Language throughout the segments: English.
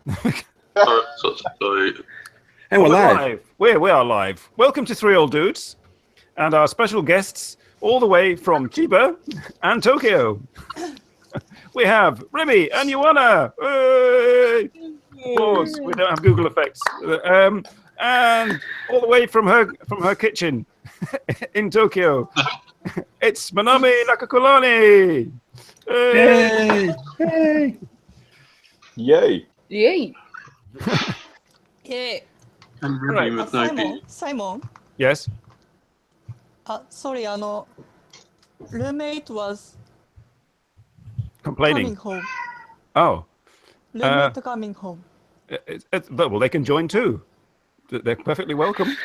And we're live. We are live. Welcome to Three Old Dudes and our special guests all the way from Chiba and Tokyo. We have Remi and Yuana. Pause. We don't have Google effects. And all the way from her kitchen in Tokyo, it's Manami Nakakulaani. Hey! Hey! Yay! Yay! Yay. And Remi with no D. Simon. Yes. Sorry, roommate was Complaining. coming home. Oh. Roommate coming home. Well, they can join too. They're perfectly welcome.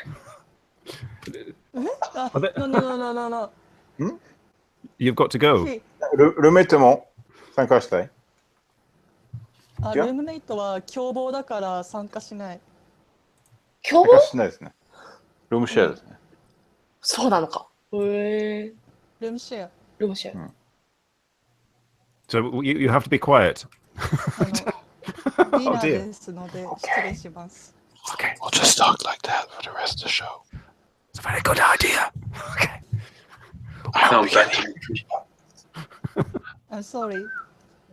No. You've got to go. ルーメイトも参加したい。ルームメイトは共謀だから参加しない。共謀？参加しないですね。ルームシェアですね。そうなのか。ルームシェア。ルームシェア。So you have to be quiet. ディナーですので失礼します。Okay. We'll just talk like that for the rest of the show. It's a very good idea. Okay. Sounds better. I'm sorry.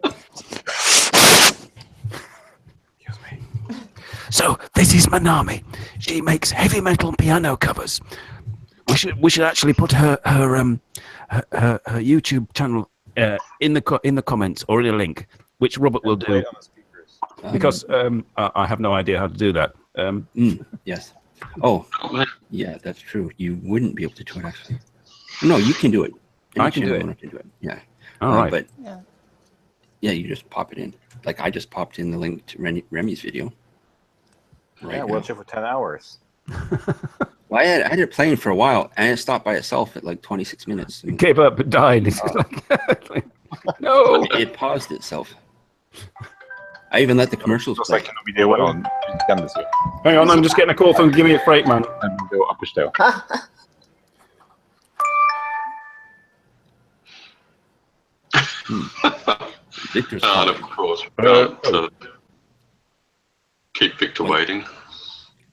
Excuse me. So this is Manami. She makes heavy metal piano covers. We should actually put her YouTube channel in the comments or in a link, which Robert will do. Because I have no idea how to do that. Yes. Oh, yeah, that's true. You wouldn't be able to do it, actually. No, you can do it. I can do it. Yeah. All right. But yeah, you just pop it in. Like I just popped in the link to Remi's video. Yeah, watch it for 10 hours. Well, I had it playing for a while, and it stopped by itself at like 26 minutes. It gave up, it died. It's like, no. It paused itself. I even let the commercials play. Hang on, I'm just getting a call from Gimme a Freight Man. Victor's And of course, keep Victor waiting.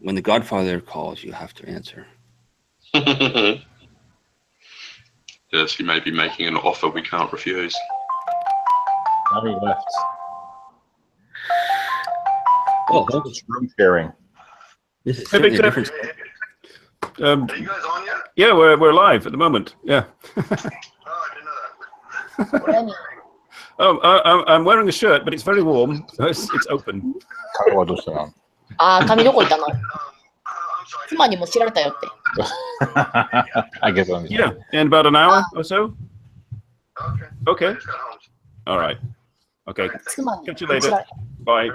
When the Godfather calls, you have to answer. Yes, he may be making an offer we can't refuse. Now he left. Oh, it's room sharing. This is certainly a different. Are you guys on yet? Yeah, we're live at the moment. Yeah. I'm wearing a shirt, but it's very warm, so it's open. 髪どこ行ったの？妻にも知られたよって。I guess on. Yeah, in about an hour or so. Okay. All right. Okay. Catch you later. Bye.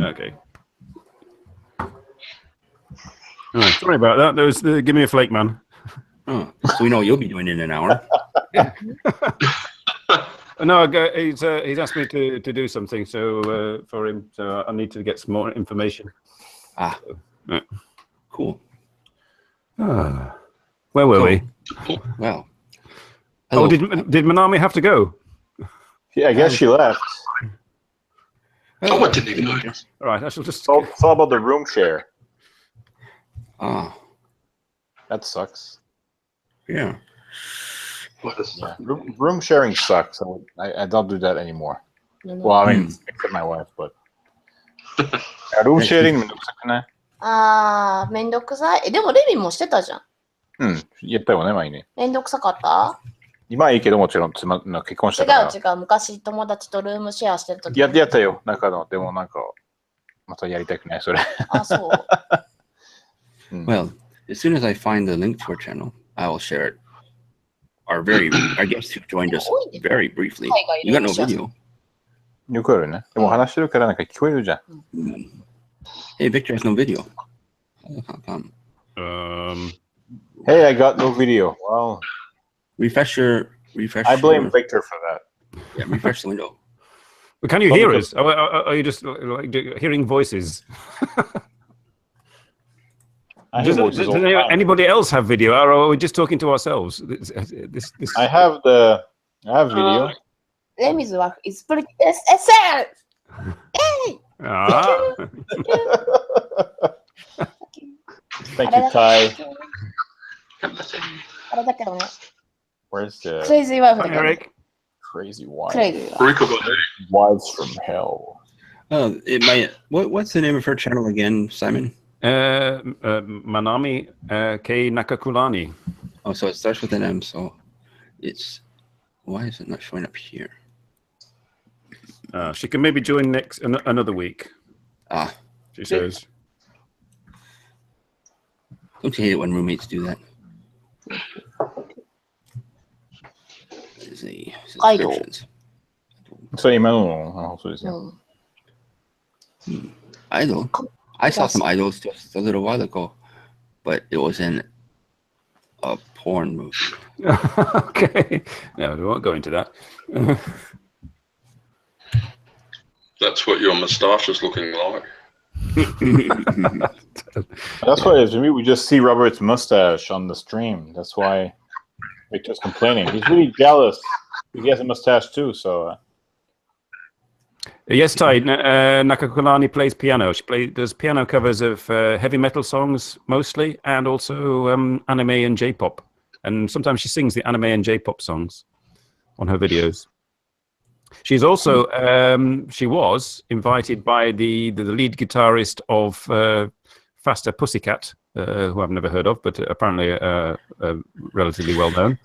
Okay. All right, sorry about that. There was the Give Me a Flake Man. Oh, so we know you'll be doing it in an hour. No, he's asked me to do something for him, so I need to get some more information. So, cool. Where were we? Well, hello. Oh, did Manami have to go? Yeah, I guess she left. Oh, I didn't even notice. All right, I shall just. It's all about the room share. That sucks. Yeah. Yeah. Room sharing sucks. I don't do that anymore. Well, I mean, except my wife, but. room sharing めんどくさくない？めんどくさい。でもレミもしてたじゃん。やったよね、前に。めんどくさかった？今はいいけど、もちろん結婚したから。違う。昔友達とルームシェアしてるとき。やったよ。でもまたやりたくない、それ。そう。Well, as soon as I find the link to our channel, I will share it. Our guest who joined us very briefly. You got no video. よくあるね。でも話してるから聞こえるじゃん。Hey, Victor has no video. Hey, I got no video. Wow. Refresh. I blame Victor for that. Yeah, refresh the window. Well, can you hear us? Are you just like hearing voices? Does anybody else have video, or are we just talking to ourselves? I have video. Remi's work is pretty excellent. Ah. Thank you, Ty. あれだけどね。 Where's the Crazy wife だ Hi, けどね。 Eric. crazy wife? Crazy wife. Wives from hell. Oh, it might. What's the name of her channel again, Simon? Manami Nakakulaani. Oh, so it starts with an M. So it's. Why is it not showing up here? She can maybe join next another week. Ah, She says. don't you hate it when roommates do that? There's a subscriptions. それ今のそうですよ。Idol. I saw some idols just a little while ago, but it was in a porn movie. Okay. No, we won't go into that. That's what your moustache is looking like. That's why we just see Robert's mustache on the stream. That's why Victor's complaining. He's really jealous. He has a mustache too, so. Yes, Ty. Nakakulaani plays piano. She does piano covers of heavy metal songs mostly, and also anime and J-pop. And sometimes she sings the anime and J-pop songs on her videos. She's also she was invited by the lead guitarist of Faster Pussycat, who I've never heard of, but apparently relatively well known,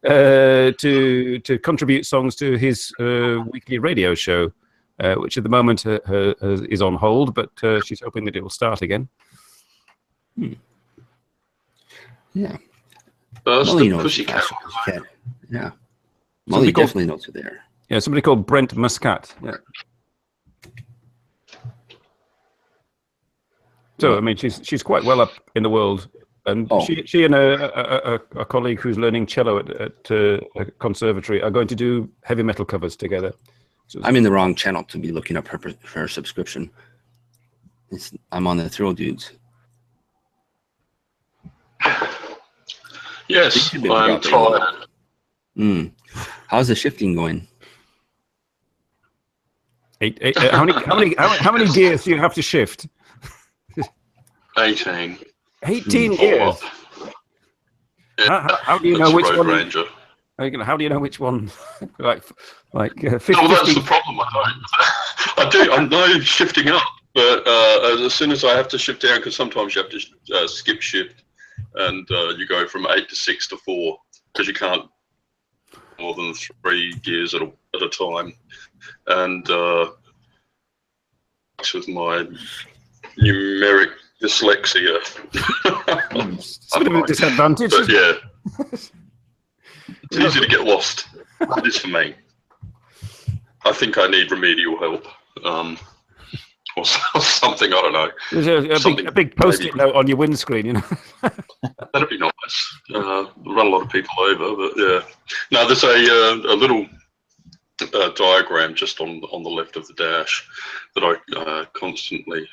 to contribute songs to his weekly radio show, which at the moment is on hold, but she's hoping that it will start again. Yeah. Molly knows Pussycat. Yeah. Molly definitely knows who they are. Yeah, somebody called Brent Muscat. Yeah. So I mean, she's quite well up in the world, and she and a colleague who's learning cello at a conservatory are going to do heavy metal covers together. So I'm in the wrong channel to be looking up her subscription. I'm on the Thrill Dudes. Yes, I'm tired. How's the shifting going? How many gears do you have to shift? 18. 18 gears. How do you know which one? Ranger. How do you know which one? like 50. No, that's the problem. I know shifting up, but as soon as I have to shift down, because sometimes you have to skip shift, and you go from 8 to 6 to 4 because you can't more than 3 gears at a time, and with my numeric dyslexia, it's a bit of a disadvantage. But yeah, it's easy to get lost. It is for me. I think I need remedial help, or something. I don't know. There's a big post-it note on your windscreen, you know. That'd be nice. Run a lot of people over, but yeah. No, there's a little diagram just on the left of the dash that I constantly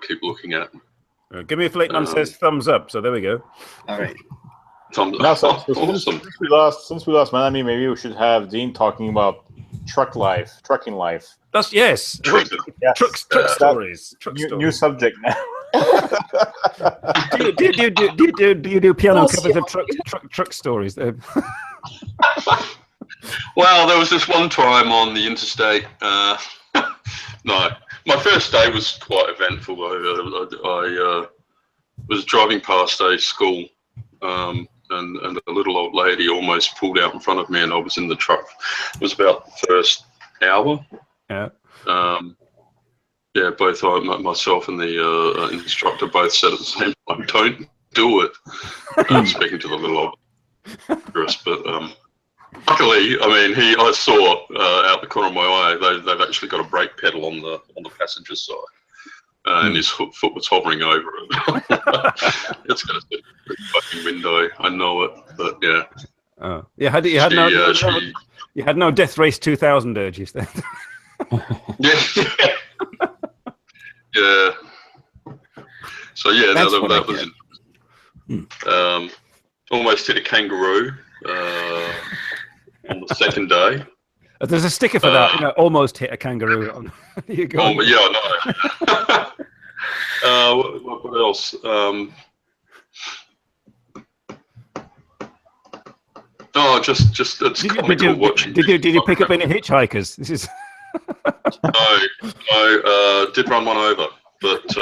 keep looking at. Give me a Fleetman says thumbs up. So there we go. All right. Thumbs Now, up. Awesome. Since we lost Manami, maybe we should have Dean talking about trucking life. That's yes. Yes. Truck stories. New subject now. do you do piano covers of truck stories? Well, there was this one time on the interstate. No, my first day was quite eventful. I was driving past a school, and a little old lady almost pulled out in front of me, and I was in the truck. It was about the first hour. Yeah. Yeah, both myself and the instructor both said at the same time, "Don't do it." Speaking to the little old girl, but luckily, I mean, I saw out the corner of my eye they've actually got a brake pedal on the passenger side, and his foot was hovering over it. It's going to sit in the fucking window. I know it, but yeah. Oh, you had no Death Race 2000 urges then. Yeah. Yeah. So yeah, that was interesting. Almost hit a kangaroo on the second day. There's a sticker for that. Almost hit a kangaroo. You go. Oh, yeah, I know. What else? Just it's comical watching. Did you pick up any hitchhikers? This is. No, did run one over, but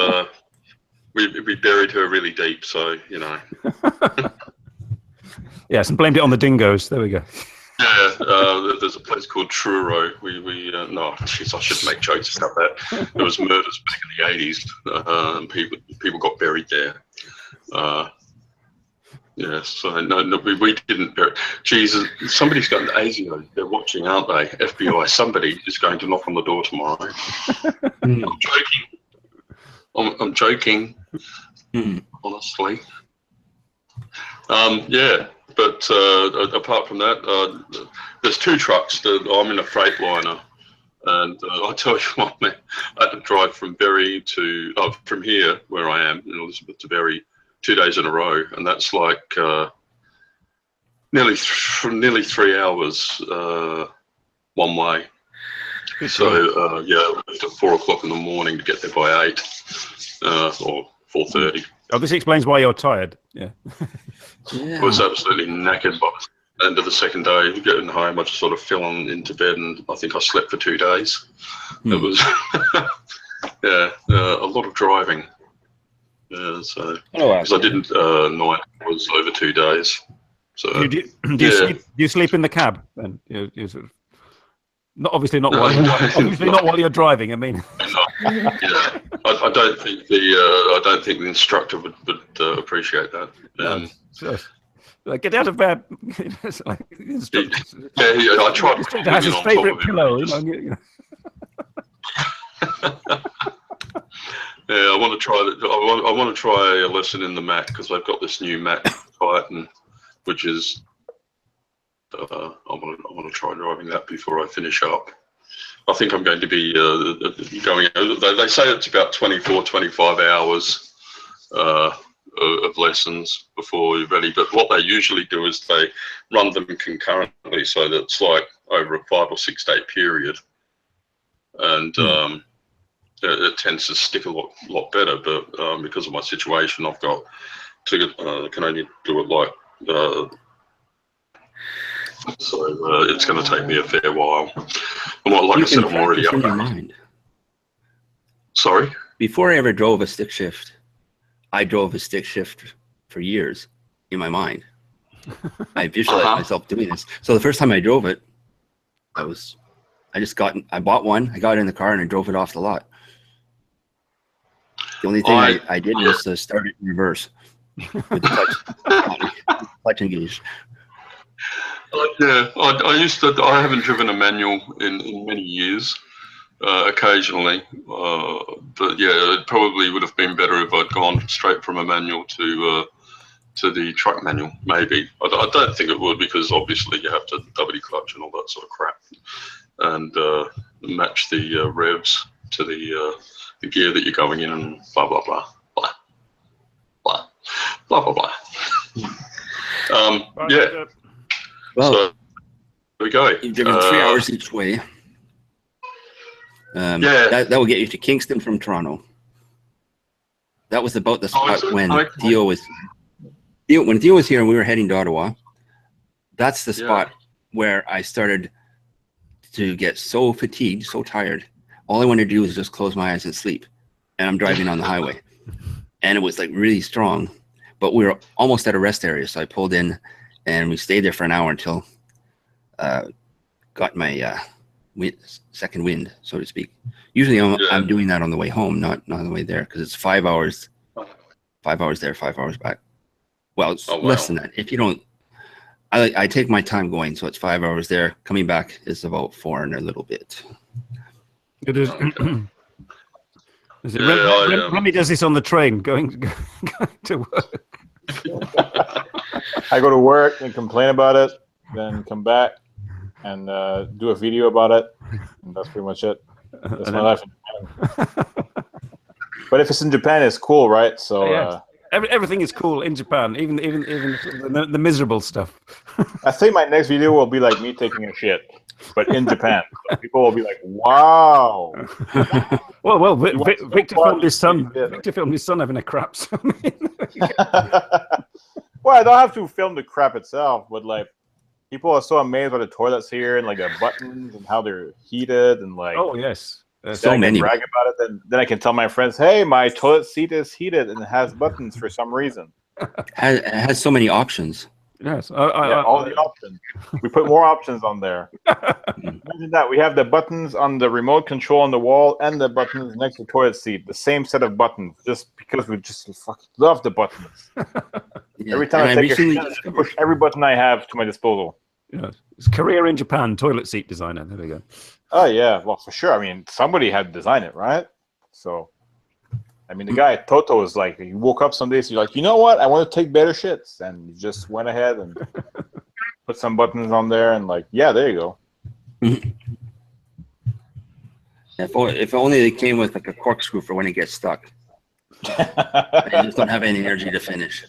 we buried her really deep, so Yes, and blamed it on the dingoes. There we go. Yeah, there's a place called Truro. No, jeez, I shouldn't make jokes about that. There was murders back in the '80s, and people got buried there. Yes, so no, we didn't bury. Jesus, somebody's got an ASIO. They're watching, aren't they? FBI. Somebody is going to knock on the door tomorrow. I'm joking. I'm joking. Honestly. Yeah. But apart from that, there's 2 trucks. I'm in a Freightliner, and I tell you what, man, I had to drive from Bury from here, where I am, in Elizabeth, to Bury 2 days in a row, and that's like nearly 3 hours one way. So yeah, I left at 4 o'clock in the morning to get there by 8 or 4:30. Obviously explains why you're tired. Yeah. I was absolutely knackered by the end of the second day. Getting home, I just sort of fell into bed, and I think I slept for 2 days. It was, yeah, a lot of driving. Yeah, so because I didn't night was over 2 days. So do you sleep in the cab? And you sort of, obviously not while you're driving. I mean, yeah, I don't think the instructor would appreciate that. Like, get out of bed. Like, I tried. The instructor has his favourite pillow. Yeah, I want to try that. I want to try a lesson in the Mac, because I've got this new Mac Titan, which is. I want to try driving that before I finish up. I think I'm going to be going. They say it's about 24, 25 hours of lessons before you're ready. But what they usually do is they run them concurrently, so that it's like over a 5 or 6 day period, and it tends to stick a lot better. But because of my situation, I've got to can only do it like. So it's going to take me a fair while. And like I said, I'm already up. Sorry? Before I ever drove a stick shift, I drove a stick shift for years in my mind. I visualized myself doing this. So the first time I drove it, I bought one, I got it in the car, and I drove it off the lot. The only thing I did was to start it in reverse with the clutch engaged. Yeah, I haven't driven a manual in many years. Occasionally, but yeah, it probably would have been better if I'd gone straight from a manual to the truck manual. Maybe I don't think it would, because obviously you have to double clutch and all that sort of crap, and match the revs to the gear that you're going in, and blah blah blah blah blah blah blah blah. Yeah. Well, so there we go. You've driven 3 hours each way. That will get you to Kingston from Toronto. That was about the spot when Theo was here and we were heading to Ottawa. That's the spot where I started to get so fatigued, so tired. All I wanted to do was just close my eyes and sleep. And I'm driving on the highway. And it was like really strong. But we were almost at a rest area. So I pulled in and we stayed there for an hour until got my second wind, so to speak. Usually I'm doing that on the way home, not on the way there, because it's 5 hours. 5 hours there, 5 hours back. Well, it's less than that. If you don't, I take my time going, so it's 5 hours there. Coming back is about 4 and a little bit. It is. Remy does this on the train, going to work. I go to work and complain about it, then come back and do a video about it, and that's pretty much it. That's my life in Japan. But if it's in Japan, it's cool, right? So everything is cool in Japan, even the miserable stuff. I think my next video will be like me taking a shit. but in Japan. So people will be like, "Wow." Well, Victor filmed his son. Victor filmed his son having a crap. So, well, I don't have to film the crap itself, but like, people are so amazed by the toilets here and like the buttons and how they're heated and like. Oh yes. So many. Brag about it, then I can tell my friends, "Hey, my toilet seat is heated and it has buttons for some reason." It has so many options. Yes, all the options. We put more options on there. Imagine that. We have the buttons on the remote control on the wall and the buttons next to the toilet seat. The same set of buttons, just because we just fucking love the buttons. Yeah. Every time I take a shit, I push every button I have to my disposal. Yes. It's career in Japan, toilet seat designer. There we go. Oh yeah, well for sure. I mean, somebody had to design it, right? So, I mean, the guy Toto was like, he woke up some days, he's like, you know what? I want to take better shits, and he just went ahead and put some buttons on there, and like, yeah, there you go. If only they came with like a corkscrew for when it gets stuck. I just don't have any energy to finish.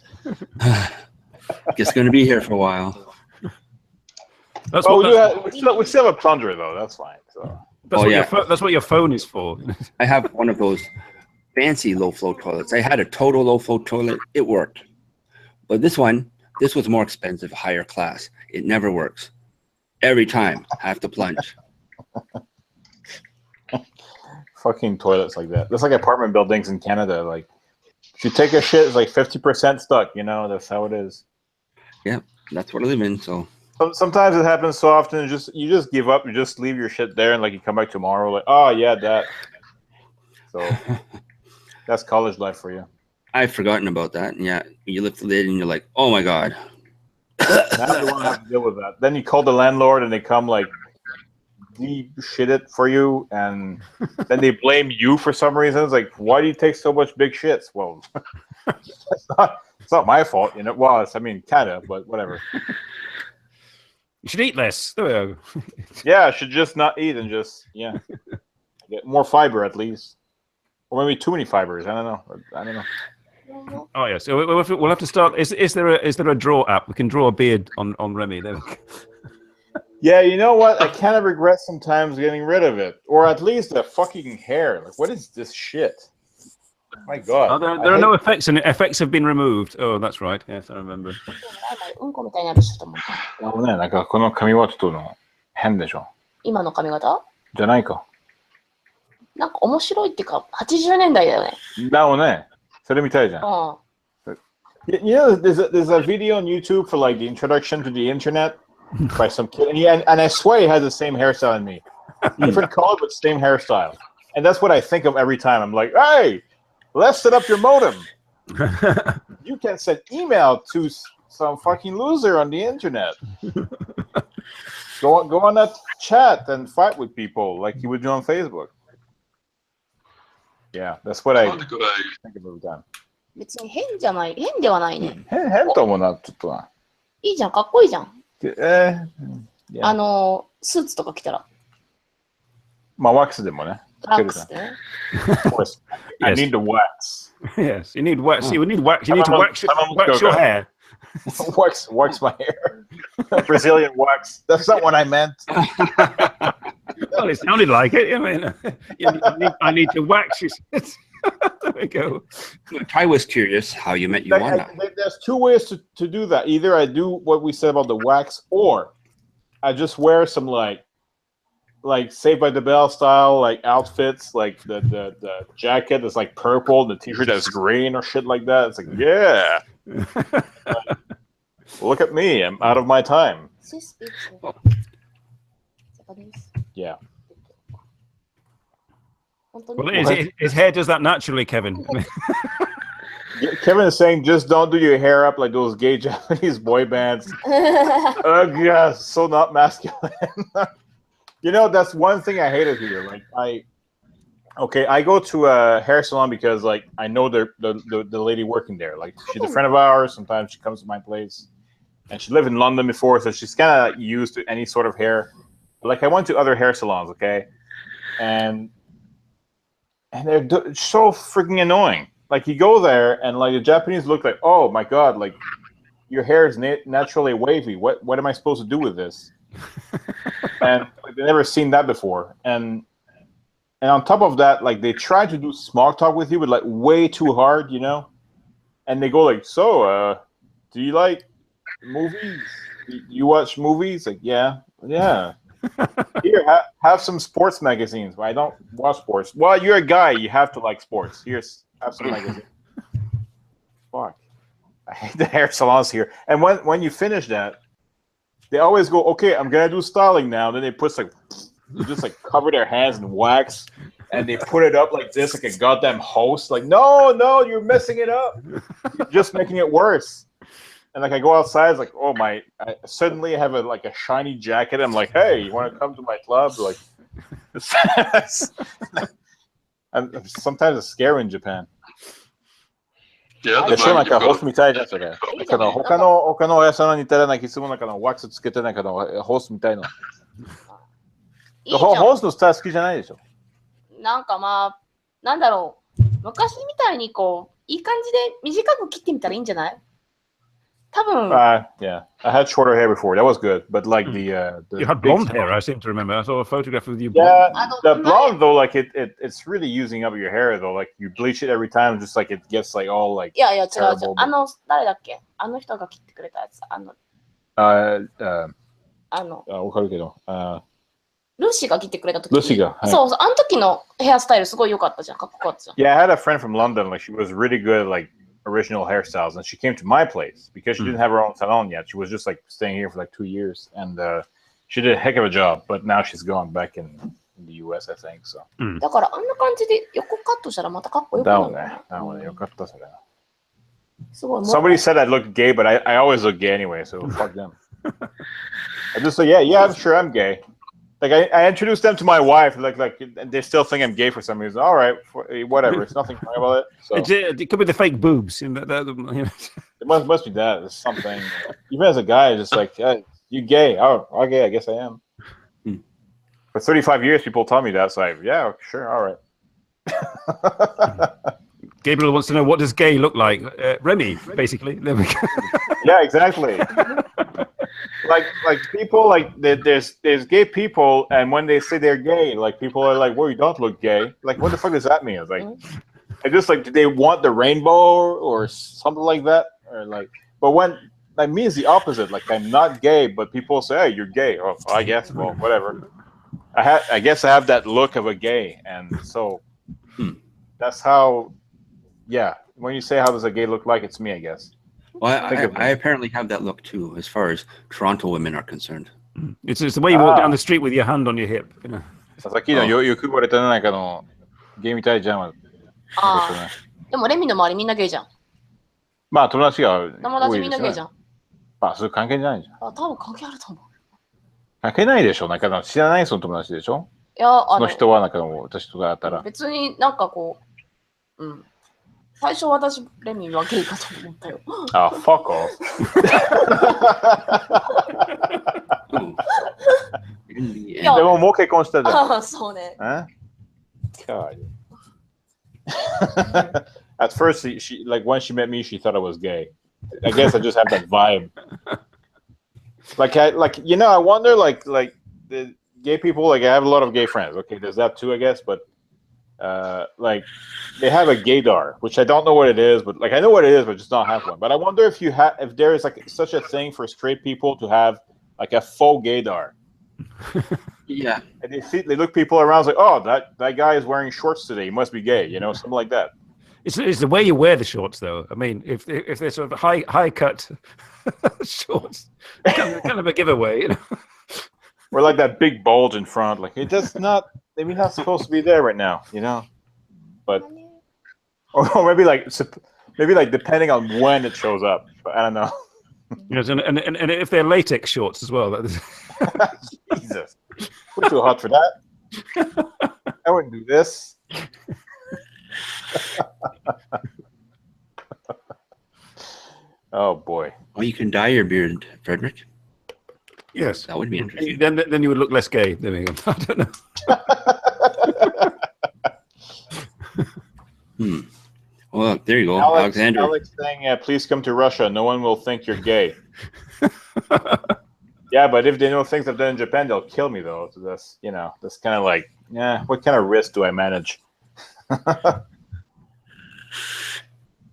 It's going to be here for a while. That's we still have a plunger though. That's fine. So. That's what your phone is for. I have one of those fancy low flow toilets. I had a total low flow toilet. It worked, but this was more expensive, higher class. It never works. Every time I have to plunge. Fucking toilets like that. That's like apartment buildings in Canada. Like, if you take a shit, it's like 50% stuck. You know, that's how it is. Yeah, that's what I live in. So. Sometimes it happens so often, you just give up. You just leave your shit there, and like you come back tomorrow, like, oh yeah, that. So that's college life for you. I've forgotten about that. Yeah, you lift the lid and you're like, oh my god. Now you won't have to deal with that. Then you call the landlord, and they come like de-shit it for you, and then they blame you for some reason. It's like, why do you take so much big shits? Well, it's not my fault, you know. Well, I mean, kinda, but whatever. You should eat less. There we go. Yeah, I should just not eat and just get more fiber at least, or maybe too many fibers. I don't know. Oh yes, so we'll have to start. Is there a draw app? We can draw a beard on Remy. There we go. Yeah, you know what? I kind of regret sometimes getting rid of it, or at least the fucking hair. Like, what is this shit? My God. Oh, there are no effects, and effects have been removed. Oh, that's right. Yes, I remember. うんこみたいになる人も。なんかこの髪はちょっと変でしょ。今の髪型じゃないか。なんか面白いっていうか、80年代だよね。だよね。それみたいじゃん。You know, there's a video on YouTube for like the introduction to the internet by some kid, and I swear he has the same hairstyle as me. Different color, but same hairstyle. And that's what I think of every time. I'm like, hey, let's set up your modem. You can send email to some fucking loser on the internet. Go on that chat and fight with people like you would do on Facebook. Yeah, that's what I think of every time. 別に変じゃない。変ではないね。変ともな、ちょっとな。いいじゃん、かっこいいじゃん。Yeah. スーツとか着たら。まあ、ワックスでもね。ワックスでね。Of course. I need the wax. Yes, you need wax. You need wax. You need to wax your hair. wax my hair. Brazilian wax. That's not what I meant. Well, it sounded like it. I mean, I need to wax you. There we go. Ty was curious how you met Yuana. There's two ways to do that. Either I do what we said about the wax, or I just wear some like Saved by the Bell style like outfits, like the jacket that's like purple, the t-shirt that's green or shit like that. It's like, yeah. Look at me, I'm out of my time. Yeah. Well, his hair does that naturally, Kevin. Kevin is saying, just don't do your hair up like those gay Japanese boy bands. Oh, God, so not masculine. You know, that's one thing I hated here. Like, I go to a hair salon because, like, I know the lady working there. Like, she's a friend of ours. Sometimes she comes to my place. And she lived in London before, so she's kind of used to any sort of hair. But, like, I went to other hair salons, okay? And they're so freaking annoying. Like, you go there, and, like, the Japanese look like, oh, my God, like, your hair is naturally wavy. What am I supposed to do with this? and like, they never seen that before. And on top of that, like they try to do small talk with you, but like way too hard, you know. And they go like, "So, do you like movies? Do you watch movies?" Like, yeah. Here, have some sports magazines. Well, I don't watch sports. Well, you're a guy. You have to like sports. Here's have some magazines. Fuck. I hate the hair salons here. And when you finish that, they always go, "Okay, I'm gonna do styling now." Then they put like, they just like cover their hands in wax, and they put it up like this, like a goddamn host. Like, no, you're messing it up. You're just making it worse. And like I go outside, it's like, oh my! Suddenly I have a shiny jacket. I'm like, hey, you want to come to my club? Like, and sometimes it's scary in Japan. Yeah, でしょ、なんかホースみたいなやつが。他のおやさんに似たらなんかいつもなんかワックスつけてなんかのホースみたいな。いいじゃん。ホースのスタイル好きじゃないでしょ。なんかまあ、なんだろう。昔みたいにこう、いい感じで短く切ってみたらいいんじゃない？多分。Yeah, I had shorter hair before. That was good, but like the you had blonde hair. I seem to remember. I saw a photograph with you. Yeah, the blonde though, like it's really using up your hair though. Like you bleach it every time, just like it gets like all like. いや違う。誰だっけ？あの人が切ってくれたやつ。わかるけど。ルーシーが切ってくれた時。ルーシーが。そう、あの時のヘアスタイルすごい良かったじゃん。かっこよかったじゃん。Yeah, I had a friend from London. Like she was really good at like original hairstyles, and she came to my place because she didn't have her own salon yet. She was just like staying here for like 2 years, and she did a heck of a job. But now she's gone back in the US, I think. So. だからあんな感じで横カットしたらまたかっこよくなる。だもんね、よかったそれ。すごい。Somebody said I look gay, but I always look gay anyway, so fuck them. I just say yeah, I'm sure I'm gay. Like I introduced them to my wife, like they still think I'm gay for some reason. All right, whatever. It's nothing wrong about it. So. It could be the fake boobs. You know. It must be that. It's something. Even as a guy, it's just like, you gay? Oh, okay, I guess I am. For 35 years, people tell me that. So yeah, sure, all right. Gabriel wants to know, what does gay look like? Remy, basically. There we go. Yeah, exactly. Like people like there's gay people, and when they say they're gay, like people are like, well, you don't look gay. Like, what the fuck does that mean? It's like, I just like, do they want the rainbow or something like that, or like? But when like me is the opposite. Like I'm not gay, but people say, hey, you're gay. Oh, I guess. Well, whatever. I guess I have that look of a gay, and so that's how. Yeah, when you say how does a gay look like, it's me, I guess. Well, I apparently have that look too, as far as Toronto women are concerned. It's the way you walk down the street with your hand on your hip. You know. さっきのよく言われたなんかのゲイみたいじゃん。でもレミの周りみんなゲイじゃん。まあ友達が友達みんなゲイじゃん。まあそういう関係じゃないじゃん。多分関係あると思う。関係ないでしょ。なんか知らないその友達でしょ。いやその人はなんか私とかだったら。別になんかこう、最初私レミはゲイかと思ったよ。あ、fuck off。でももう結婚したじゃん。あ、そうね。God. At first, she like when she met me, she thought I was gay. I guess I just have that vibe. Like you know, I wonder like the gay people. Like I have a lot of gay friends. Okay, there's that too, I guess. But like they have a gaydar, which I don't know what it is, but like I know what it is, but just don't have one. But I wonder if if there is like such a thing for straight people to have like a faux gaydar. Yeah, and they look people around like, oh, that guy is wearing shorts today. He must be gay, you know, something like that. It's the way you wear the shorts, though. I mean, if they're sort of high cut shorts, kind of a giveaway, you know. Or like that big bulge in front, like it does not. Maybe not supposed to be there right now, you know. But or maybe like depending on when it shows up. But I don't know. Yes, and if they're latex shorts as well. Jesus, we're too hot for that. I wouldn't do this. Oh boy. Well, you can dye your beard, Frederick. Yes, that would be interesting. Then you would look less gay. There we go. I don't know. Well, there you go, Alexander. Alex saying, "Please come to Russia. No one will think you're gay." Yeah, but if they know things I've done in Japan, they'll kill me though. So that's that's kind of like, yeah, what kind of risk do I manage? It's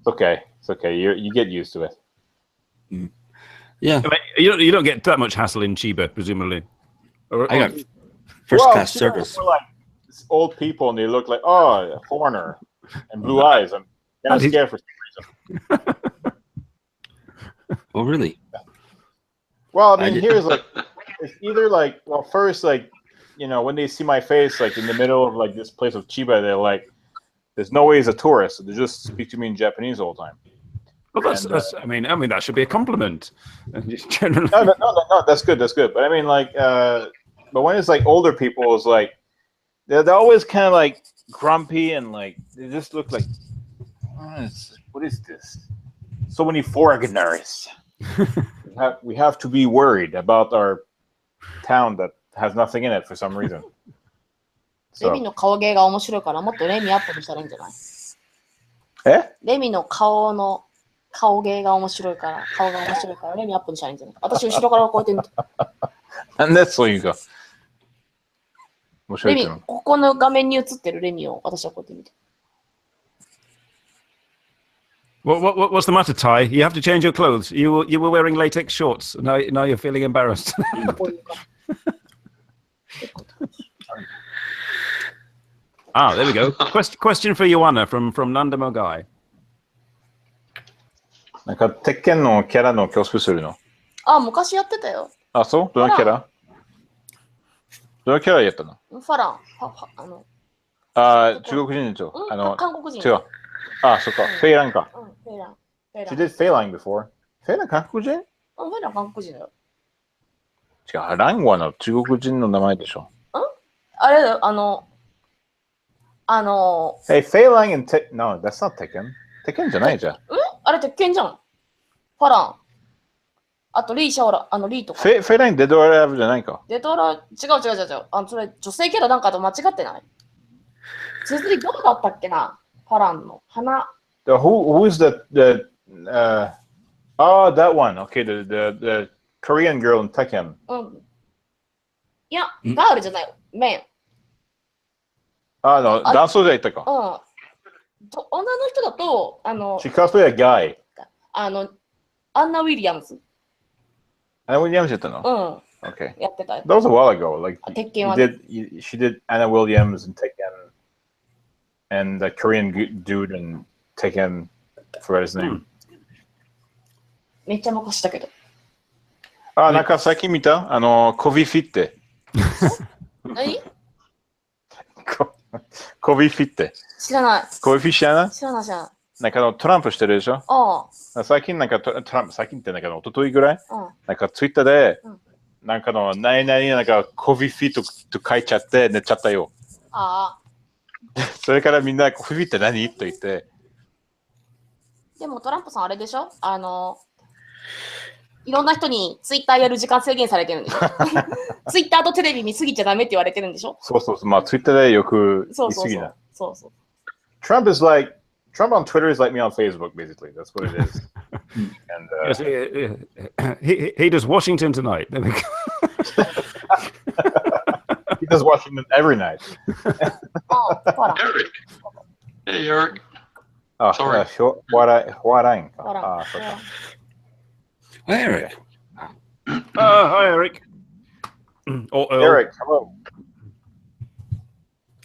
okay. It's okay. You get used to it. Yeah. You don't get that much hassle in Chiba, presumably. I got first class service. Like old people, and they look like a foreigner and blue eyes. I'm kind of scared for some reason. Oh, really? Well, I mean, here's like it's either like, well, first, like, when they see my face like in the middle of like this place of Chiba, they're like, there's no way he's a tourist, so they just speak to me in Japanese all the time. Well, that's I mean that should be a compliment. Just generally. No, that's good. But I mean, like, but when it's like older people, it's like they're always kind of like grumpy and like they just look like, what is this? So many foreigners. We have to be worried about our town that has nothing in it for some reason. レミの顔芸が面白いからもっとレミアップにしたらいいんじゃない？レミの顔芸が面白いからレミアップにしたらいいんじゃない？私後ろからこうやって見て。なんでそういうか。面白いレミ、ここの画面に映ってるレミを私はこうやって見て。What's the matter, Ty? You have to change your clothes. You were wearing latex shorts. Now you're feeling embarrassed. There we go. Question for Yuana from Nandamo Guy. なんか鉄拳のキャラの恐怖するの？昔やってたよ。そう？どのキャラやったの？ファラン。中国人でしょ？韓国人。違う。そっか。フェイランか。フェイラン。She did フェイラン before. フェイラン韓国人？フェイラン韓国人だよ。違う。ランは中国人の名前でしょ？あれだよ、Hey, フェイラン and No, that's not Tekken. Tekken じゃないじゃん。あれ鉄拳じゃん。ファラン。あとリーシャオラ、リーとか。フェイランデドラブじゃないか。デドラ、違う。それ女性キャラなんかと間違ってない？続きどこだったっけな？ファランの花。Who is that that one. Okay, the Korean girl in Tekken. いや、ガールじゃないよ。メン。男装じゃいたか。女の人だと、She cosplayed a guy. アンナ・ウィリアムズ。Anna Williams やったの？Okay. やってた。That was a while ago. Like, she did Anna Williams and Tekken, and the Korean dude and Tekken, forgot his name. めっちゃ昔だけど。なんか最近見た？コビフィッテ。何？コビフィッテ。知らない。コビフィッシャーな？知らない。なんかトランプしてるでしょ？最近なんかトランプ、最近ってなんか一昨日ぐらい？なんかツイッターで、なんか何々なんかコビフィットと書いちゃって寝ちゃったよ。それからみんなコビフィって何と言って。でもトランプさんあれでしょ？いろんな人にツイッターやる時間制限されてるんでしょ？ツイッターとテレビ見すぎちゃダメって言われてるんでしょ？そう。まあツイッターでよく言いすぎな。そう。Trump on Twitter is like me on Facebook, basically. That's what it is. And yes, he does Washington tonight. There we go. He does Washington every night. Eric. Hey, Eric. Sorry. Hi, Eric. Hi, Eric. Eric, hello.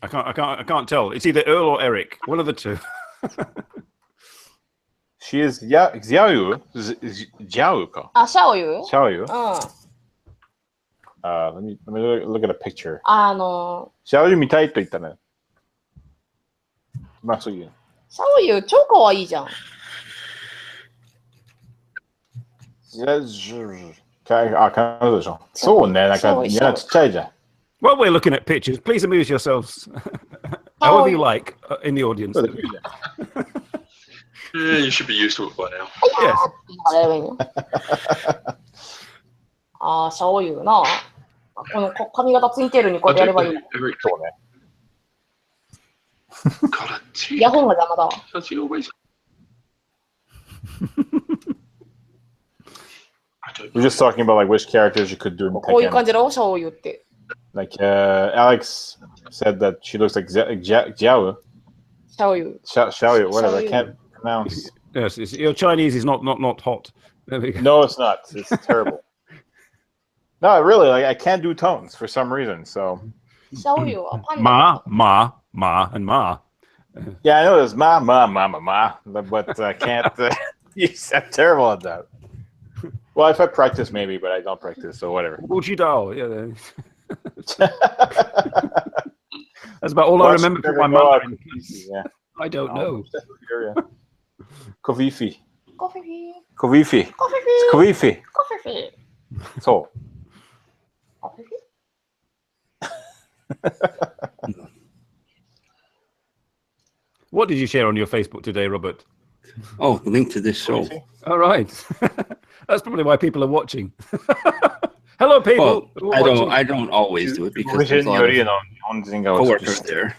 I can't tell. It's either Earl or Eric. One of the two. She is Xiaoyu. Xiaoyu. Xiaoyu? Xiaoyu. Let me look at a picture. Xiaoyu 見たいと言ったね。まあそういう。Xiaoyu 超可愛いじゃん。彼女でしょ。そうね、なんかちっちゃいじゃん。While we're looking at pictures, please amuse yourselves however you like in the audience. Yeah, you should be used to it by now. Yes. シャオユな。この髪型ツインテールにこうやればいい。そうね。イヤホンが邪魔だわ。I don't We're just talking about like which characters you could do in こういう Tekken. 感じだろ、シャオユって。Like Alex said that she looks like Jiao. シャオユ。Xiaoyu, whatever. I can't pronounce. Yes, your Chinese is not hot. There we go. No, it's not. It's terrible. No, really, like I can't do tones for some reason. So シャオユはパンダ。 Ma, and Ma. yeah, I know there's ma, but I can't. I'm terrible at that. Well, if I practice, maybe, but I don't practice, so whatever. Wujidao, yeah. That's about all I remember from my mum. Yeah. I don't know. Kofifi. Kofifi. Kofifi. Kofifi. Kofifi. Kofifi. So. Kofifi. What did you share on your Facebook today, Robert? Oh, the link to this show. All right. That's probably why people are watching. Hello, people. Well, I don't always do it because there's a lot of coworkers there.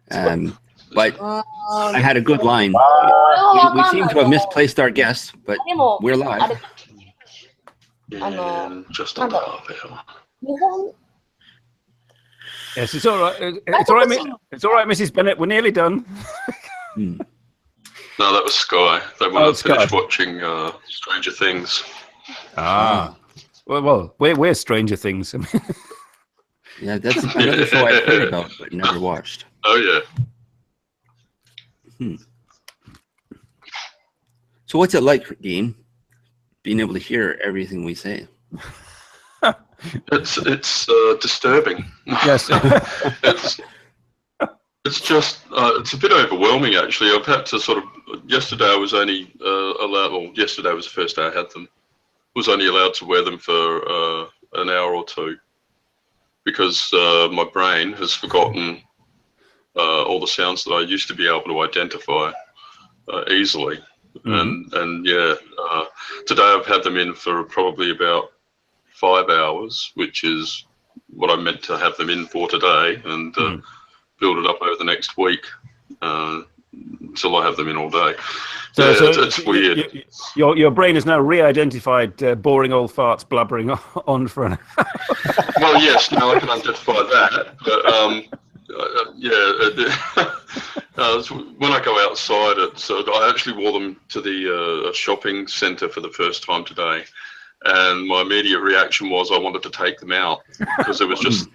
But I had a good line. We seem to have misplaced our guests, but we're live. Just under half hour. Yes, it's all right. It's all right. It's all right, Mrs. Bennett. We're nearly done. No, that was Sky. They want to finish watching Stranger Things. Ah. Well, we're Stranger Things. Yeah, that's another show I've heard about but never watched. Oh, yeah. So what's it like, Dean, being able to hear everything we say? It's disturbing. Yes. It's just it's a bit overwhelming, actually. I've had to sort of. Yesterday I was only allowed. Well, yesterday was the first day I had them. Was only allowed to wear them for an hour or two because my brain has forgotten all the sounds that I used to be able to identify easily. And yeah, today I've had them in for probably about 5 hours, which is what I meant to have them in for today, and build it up over the next week until I have them in all day. So it's weird. Your brain has now re-identified boring old farts blubbering on for an hour. Well, yes, now I can identify that, but when I go outside, I actually wore them to the shopping centre for the first time today, and my immediate reaction was I wanted to take them out because it was just.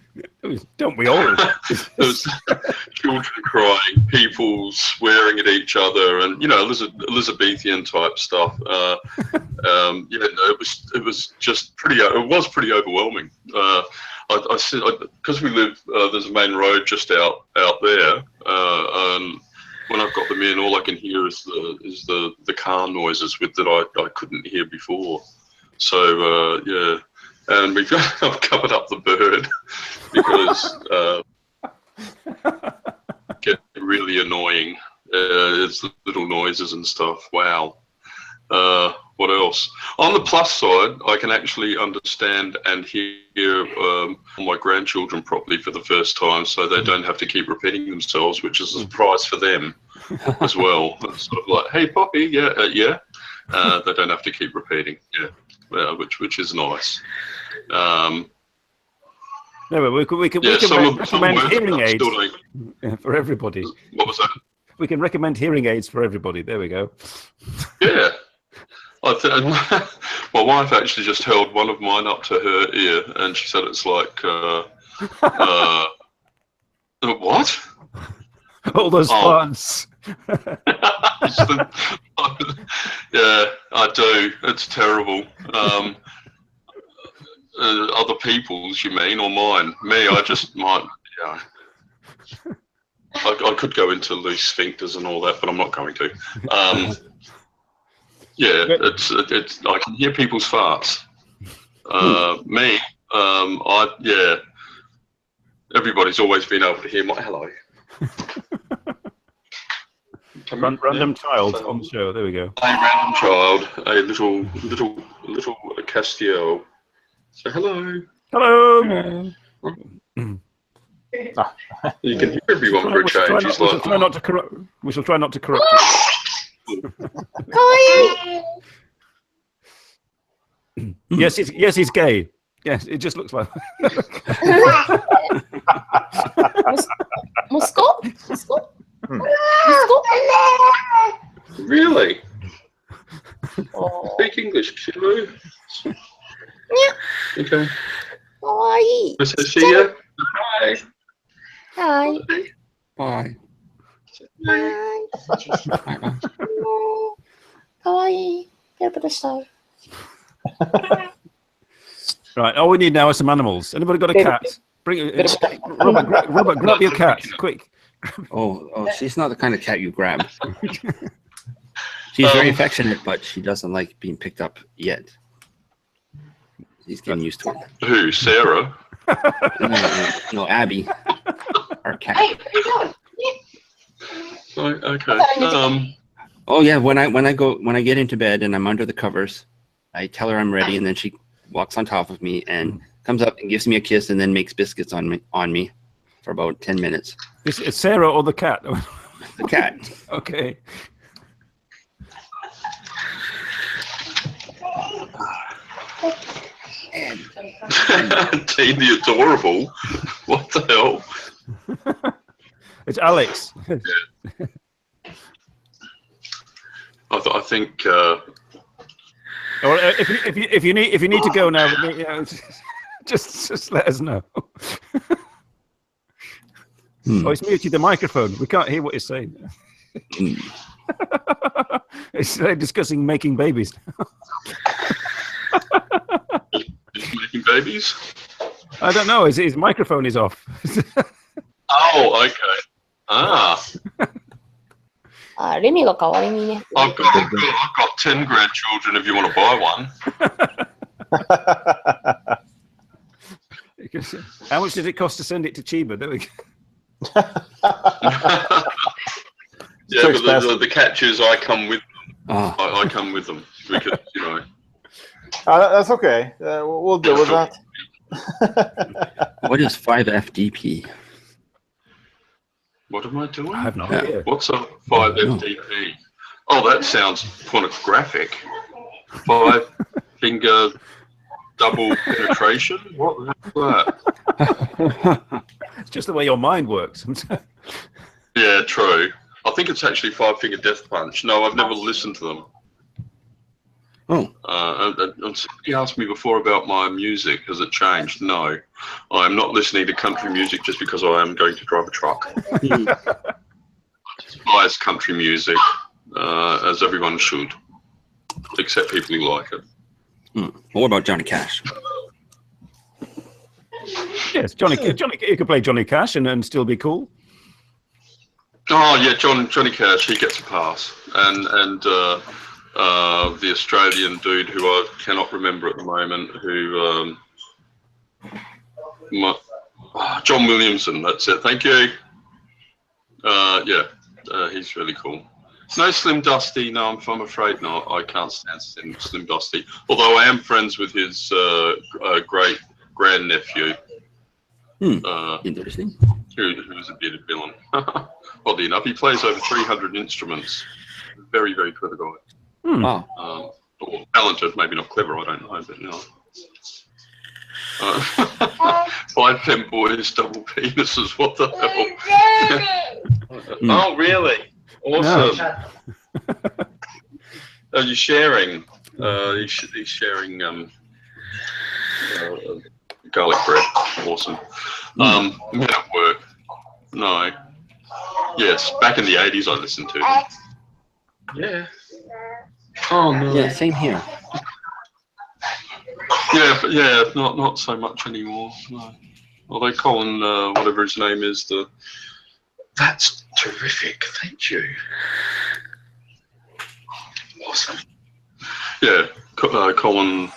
Don't we all? There was children crying, people swearing at each other, and Elizabethan type stuff. It was just pretty. It was pretty overwhelming. I said because we live. There's a main road just out there, and when I've got them in, all I can hear is the car noises that I couldn't hear before. So yeah. And I've covered up the bird because get really annoying. It's the little noises and stuff. Wow. What else? On the plus side, I can actually understand and hear my grandchildren properly for the first time, so they don't have to keep repeating themselves, which is a surprise for them as well. It's sort of like, hey, Poppy, yeah. They don't have to keep repeating, which is nice. No, but we can recommend hearing aids for everybody. What was that? We can recommend hearing aids for everybody. There we go. Yeah. My wife actually just held one of mine up to her ear, and she said it's like, what? All those farts. Yeah, I do. It's terrible. Other people's, you mean, or mine? Me, I just might, I could go into loose sphincters and all that, but I'm not going to. Yeah, it's. I can hear people's farts. Me, everybody's always been able to hear my hello. Random child on the show. There we go. A random child, a little Castillo. So hello. Hello. You can hear everyone for a change. We shall try not to corrupt you. Yes, he's gay. Yes, it just looks like. Moscow? Really? Oh. Speak English, Shimu. Okay. Kawaii. Nice to see you. Hi. Hi. Bye. Hi. Bye. Kawaii. ペロペロしたい。 Right, all we need now are some animals. Anybody got a cat? Bring it. Robert, grab your cat, quick. Oh, she's not the kind of cat you grab. She's very affectionate, but she doesn't like being picked up yet. She's getting used to it. Who? Sarah? No, Abby. Our cat. Hey, what are you doing? Okay. Oh yeah, when I get into bed and I'm under the covers, I tell her I'm ready, and then she walks on top of me and comes up and gives me a kiss, and then makes biscuits on me for about 10 minutes. It's Sarah or the cat? The cat. Okay. Teen the Adorable? What the hell? It's Alex. I think. Or if you need to go now, just let us know. Oh, it's muted the microphone. We can't hear what you're saying. It's discussing making babies. Making babies? I don't know. His microphone is off. Oh, okay. Ah. Remy が代わりにね。I've got 10 grandchildren if you want to buy one. How much did it cost to send it to Chiba? There we go. Yeah, but the catch is I come with them. Oh. I come with them because, you know. That's okay. We'll deal with that. What is 5FDP? What am I doing? I have no idea. What's a 5FDP? Oh, that sounds pornographic. 5-finger double penetration? What the hell is that? It's just the way your mind works. Yeah, true. I think it's actually 5-finger death punch. No, I've never listened to them. Oh. And somebody asked me before about my music. Has it changed? No. I'm not listening to country music just because I am going to drive a truck. I despise country music, as everyone should, except people who like it. What about Johnny Cash? Yes, Johnny. You could play Johnny Cash and still be cool. Oh yeah, Johnny Cash. He gets a pass, and the Australian dude who I cannot remember at the moment, who John Williamson. That's it. Thank you. He's really cool. No Slim Dusty. No, I'm afraid not. I can't stand Slim Dusty. Although I am friends with his great grandnephew. Interesting. Who's a bit of villain. Oddly enough, he plays over 300 instruments. Very, very clever guy. Wow. Or talented, maybe not clever, I don't know, but no. 5 pen boys, double penises, what the hell? Oh, really? Awesome. No. Are you sharing? He's sharing garlic bread. Awesome. Men at work. No. Yes, back in the 80s I listened to them. Yeah. Oh no. Yeah, same here. Yeah, not so much anymore. No. Although Colin, whatever his name is, that's terrific. Thank you. Awesome. Yeah, Colin,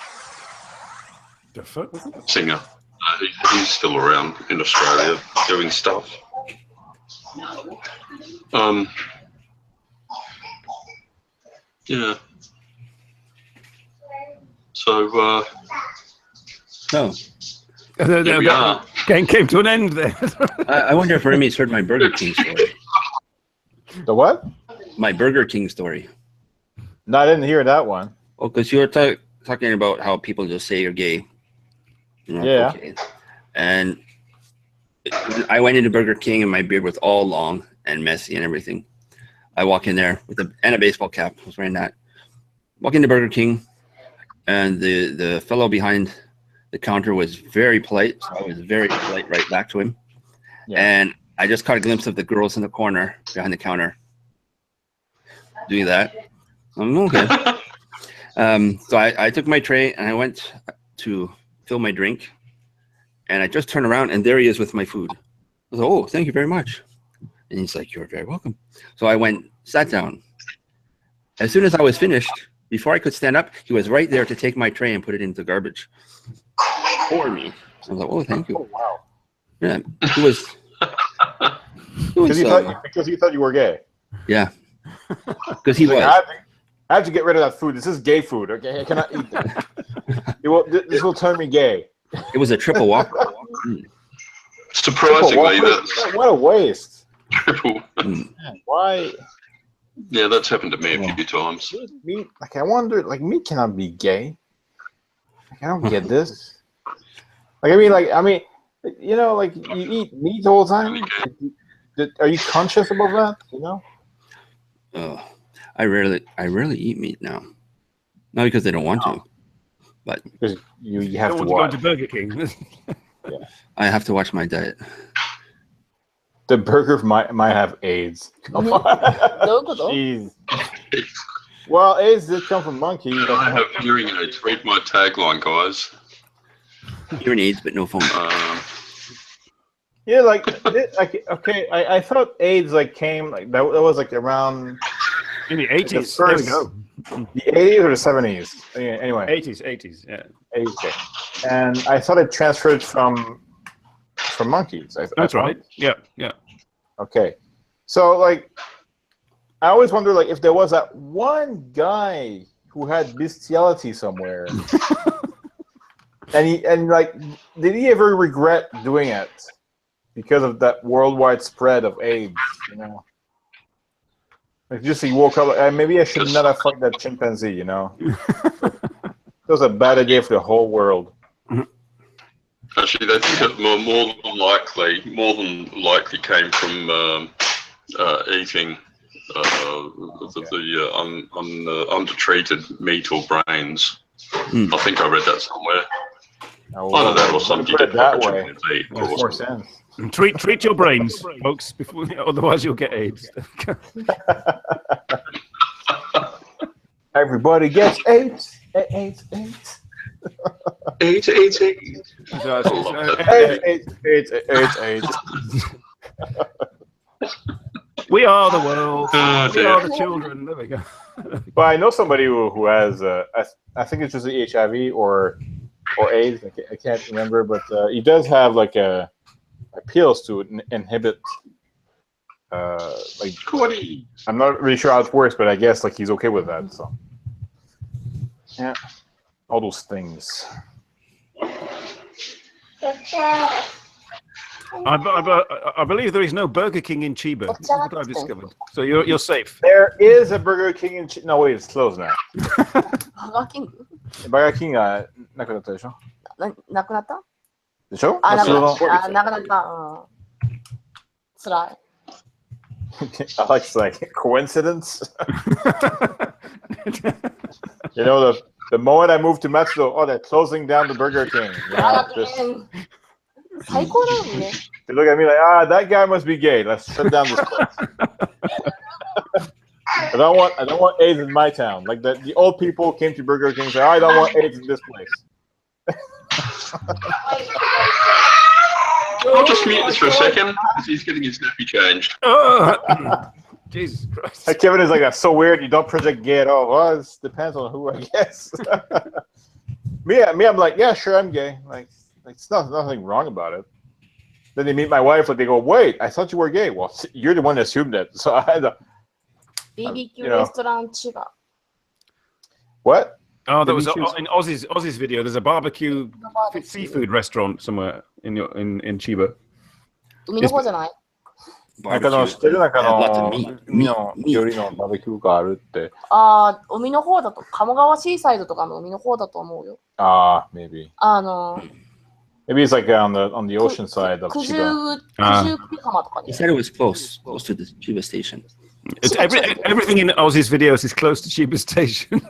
singer. He's still around in Australia doing stuff. Yeah. So, the game came to an end there. I wonder if Remy's heard my Burger King story. The what? My Burger King story. No, I didn't hear that one. Oh, because you were talking about how people just say you're gay. Yeah. Okay. And I went into Burger King and my beard was all long and messy and everything. I walk in there with and a baseball cap. I was wearing that. Walk into Burger King, and the fellow behind the counter was very polite. So I was very polite right back to him. Yeah. And I just caught a glimpse of the girls in the corner behind the counter doing that. I'm okay. So I took my tray and I went to fill my drink, and I just turned around and there he is with my food. I was like, oh, thank you very much. And he's like, you're very welcome. So I went, sat down. As soon as I was finished, before I could stand up, he was right there to take my tray and put it into the garbage for me. I was like, oh, thank you. Oh, wow. Yeah, he was. Because he thought you were gay. Yeah, because he was. I have to get rid of that food. This is gay food. Okay, I cannot eat that. This will turn me gay. It was a triple walk. Surprisingly, what a waste. Triple. Man, why? Yeah, that's happened to me a few times. Meat, like I wonder, like meat cannot be gay. Like, I don't get this. Like I mean, you know, like you eat meat all the time. Are you conscious about that? You know. Oh, I rarely eat meat now. Not because I don't want to, but because you have to watch. Go to Burger King. Yeah. I have to watch my diet. The burger might have AIDS. Come on. Jeez. Well, AIDS did come from monkeys. I have hearing aids. Read my tagline, guys. Hearing aids, but no phone. Yeah, okay. I thought AIDS came that was around in the 80s. There we go. The 80s or the 70s. Anyway. 80s. Yeah. 80s. Okay. And I thought it transferred from monkeys. That's right. Yeah. Okay. So I always wonder if there was that one guy who had bestiality somewhere. and did he ever regret doing it because of that worldwide spread of AIDS, you know? Just he woke up maybe I should not have fucked that chimpanzee, you know. It was a bad idea for the whole world. Actually, they think it more than likely came from eating the undertreated meat or brains. I think I read that somewhere. Oh, I don't know, or some put it that way. Makes more sense. Treat your brains, folks, otherwise you'll get AIDS. Everybody gets AIDS. AIDS. AIDS. We are the world. We are the children. There we go. But I know somebody who has, I think it's just the HIV or AIDS. I can't remember, but he does have pills to inhibit. I'm not really sure how it works, but I guess he's okay with that. So yeah, all those things. I believe there is no Burger King in Chiba. That's what I've discovered. So you're safe. There is a Burger King in Chiba. No, wait, it's closed now. Burger King? Burger King なくなったでしょ？なくなった？でしょ？なくなった。つらい。I like coincidence. You know, the moment I moved to Matsudo, they're closing down the Burger King. You know, they look at me like, that guy must be gay. Let's shut down this place. I don't want AIDS in my town. Like the old people came to Burger King and said, I don't want AIDS in this place. I'll just mute this for a second. He's getting his nappy changed. Jesus Christ. Kevin is that's so weird. You don't project gay at all. Well, it depends on who, I guess. me, I'm like, yeah, sure, I'm gay. It's nothing wrong about it. Then they meet my wife, they go, wait, I thought you were gay. Well, you're the one that assumed it. So I had to. BBQ restaurant Chiba. What? Oh, there was in Ozzy's video. There's a barbecue seafood restaurant somewhere in Chiba. なんか知ってる中の海の寄りのバーベキューがあるって。海の方だと、鴨川シーサイドとかの海の方だと思うよ。Maybe. Maybe it's like on the ocean side of Chiba. He said it was close to the Chiba station. Everything in Ozzy's videos is close to Chiba station.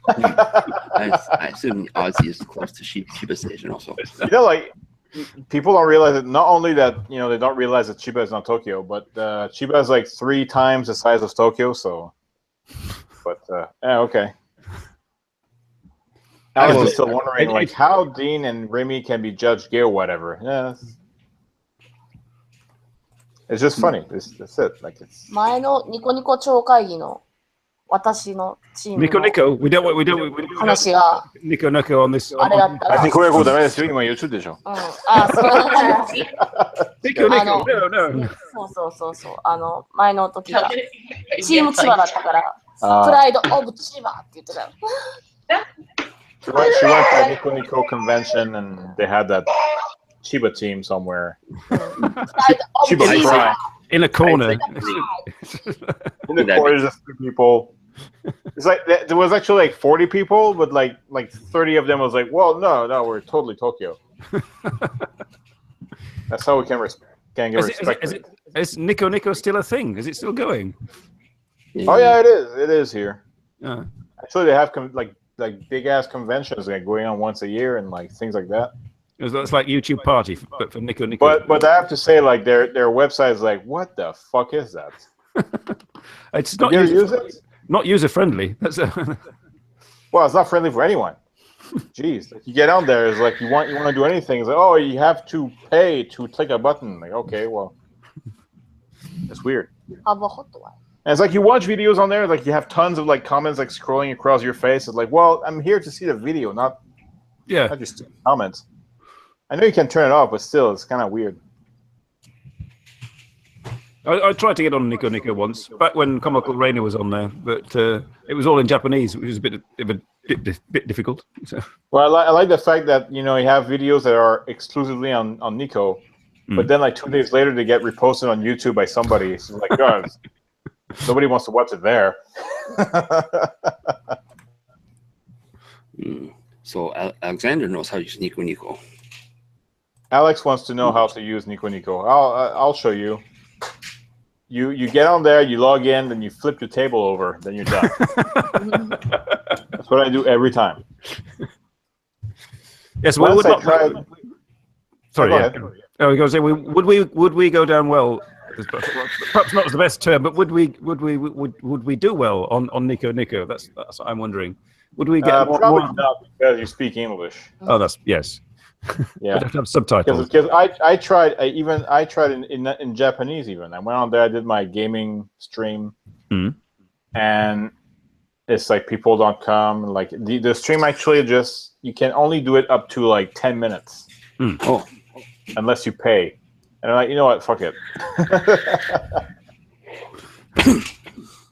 I assume Ozzy is close to Chiba station also. Like, people don't realize that not only that, they don't realize that Chiba is not Tokyo, but Chiba is like 3 times the size of Tokyo, so. But, okay. I was still wondering, like, how Dean and Remy can be judged gay or whatever. Yeah. It's just funny. That's it. Like, it's. 前のニコニコ超会議の私のチームの Nico, we don't 話が Nico on this. あれだったら。ニコニコダメですよ。今 YouTube でしょ。そうなんです。Nico, no. そう。前の時がチーム千葉だったから、プライドオブ千葉って言ってたよ。She went to a Nico Nico convention and they had that Chiba team somewhere. Chiba cry. In a corner. In the corner, just 2 people. It's like there was actually like 40 people, but like 30 of them was like, well, no, we're totally Tokyo. That's how we can get respect. Is Nico still a thing? Is it still going? Oh yeah, it is. It is here. Yeah. Actually, they have like big ass conventions like going on once a year and like things like that. It's like YouTube party, but for Nico. But I have to say, like their website is like, what the fuck is that? It's not user friendly. Well, it's not friendly for anyone. Jeez, like you get on there, it's like you want to do anything. It's like, oh, you have to pay to click a button. Like, okay, well, it's weird. And it's like you watch videos on there, like you have tons of like comments like scrolling across your face. It's like, well, I'm here to see the video, not just comments. I know you can turn it off, but still, it's kind of weird. I tried to get on Nico once, back when Comical Rainer was on there, but it was all in Japanese, which was a bit difficult. So. Well, I like the fact that you have videos that are exclusively on Nico, but then like 2 days later they get reposted on YouTube by somebody. It's like, God, nobody wants to watch it there. So Alexander knows how to use Nico Nico. Alex wants to know how to use Nico Nico. I'll show you. You get on there, you log in, then you flip your table over, then you're done. That's what I do every time. Yes, well, sorry. Yeah. I was going to say, would we go down well? Perhaps not the best term, but would we do well on Nico Nico? That's what I'm wondering. Would we get probably not because you speak English. Oh, that's yes. Yeah, I'd have to have subtitles. Because I tried in Japanese even. I went on there, I did my gaming stream, and it's like people don't come. Like the stream actually just you can only do it up to like 10 minutes. Oh, unless you pay. And I'm like, you know what? Fuck it.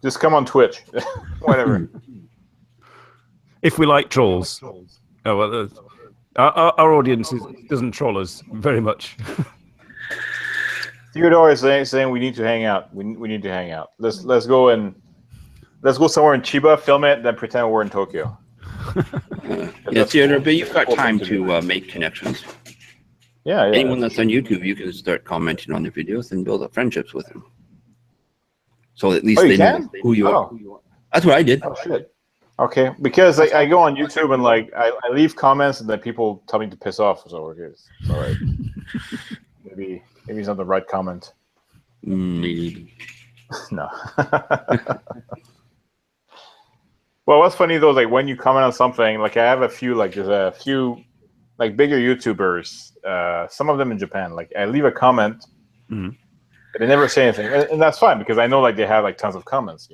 Just come on Twitch, whatever. If we like trolls. Oh well. Our audience doesn't troll us very much. Theodore is saying we need to hang out. We need to hang out. Let's go somewhere in Chiba, film it, then pretend we're in Tokyo. Yeah, Theodore, but you've got time to make connections. Yeah. Anyone that's on YouTube, you can start commenting on their videos and build up friendships with them. So at least they know who you are. That's what I did. Oh shit. Okay, because I go on YouTube and like I leave comments and then people tell me to piss off. So it's all right. Maybe it's not the right comment. Maybe. No. Well, what's funny though is like when you comment on something, like there's a few like bigger YouTubers, some of them in Japan. Like I leave a comment, but they never say anything, and that's fine because I know like they have like tons of comments,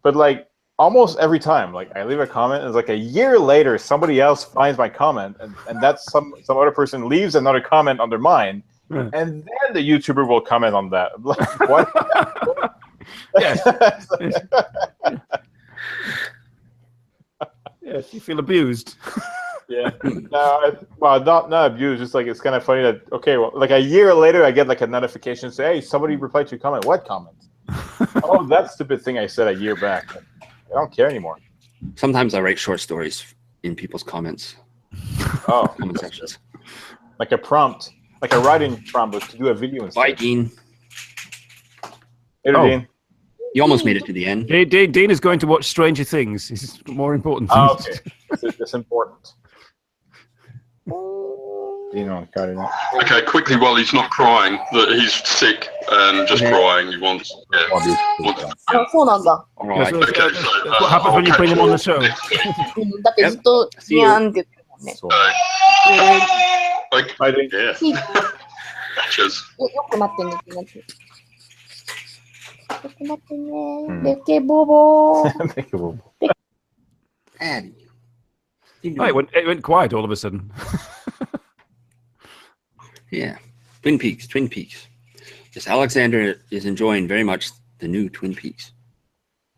But like. Almost every time, like I leave a comment, and it's like a year later, somebody else finds my comment, and that's some other person leaves another comment under mine, and then the YouTuber will comment on that. Like, what? Yes, you feel abused. Yeah. Well, not abuse. Just like it's kind of funny that well, like a year later, I get like a notification say, "Hey, somebody replied to your comment." What comment? Oh, that stupid thing I said a year back. I don't care anymore. Sometimes I write short stories in people's comments. Oh, comment sections. Like a prompt, like a writing prompt to do a video instead. Bye, Dean. Hey, Dean. You almost made it to the end. Dean is going to watch Stranger Things. This is more important. Oh, okay. That's important. Okay, quickly while he's not crying, that he's sick and just crying. He wants. Yeah.そうなんだ。Alright. Okay, so, What happens when you bring him on the show? だってずっとニャンって言ってるもんね。Like, yeah. Cheers. よくなってねってなって。よくなってね。でけぼぼ。 Abby. Oh, it went quiet all of a sudden. Yeah. Twin Peaks. Yes, Alexander is enjoying very much the new Twin Peaks.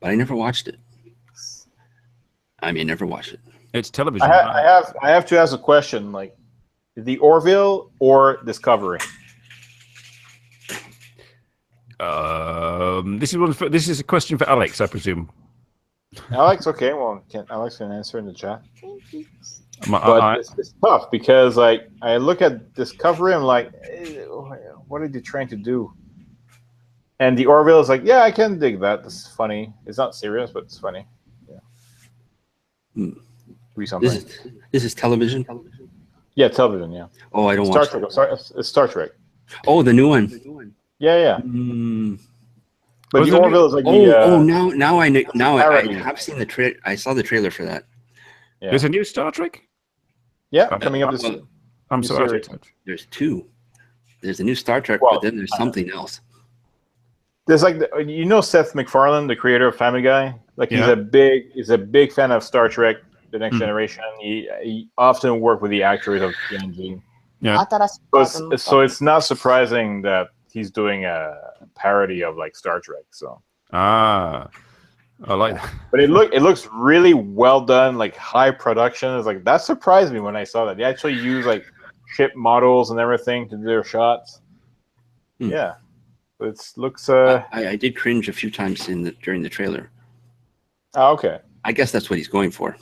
But I never watched it. I mean, never watched it. It's television. I have to ask a question, like the Orville or Discovery? This is a question for Alex, I presume. Alex, okay. Well, Alex can answer in the chat. But it's tough because like I look at Discovery, I'm like, what are they trying to do? And the Orville is like, yeah, I can dig that. This is funny. It's not serious, but it's funny. Yeah. This is television? Yeah, television. Yeah. Oh, I don't Star watch Trek. Sorry, it's Star Trek. Oh, the new one. Yeah. But the Orville is like now I know. Now I have seen the trailer. I saw the trailer for that. Yeah. There's a new Star Trek? Yeah, coming up. I'm sorry. There's two. There's a new Star Trek, but then there's something else. There's like Seth MacFarlane, the creator of Family Guy. Like he's a big fan of Star Trek, The Next Generation. He often worked with the actors of TNG. Yeah. So it's not surprising that he's doing a parody of like Star Trek. So I like that. But it looks really well done, like high production. It's like that surprised me when I saw that. They actually use like ship models and everything to do their shots. Yeah. It looks I did cringe a few times during the trailer. Oh, okay. I guess that's what he's going for.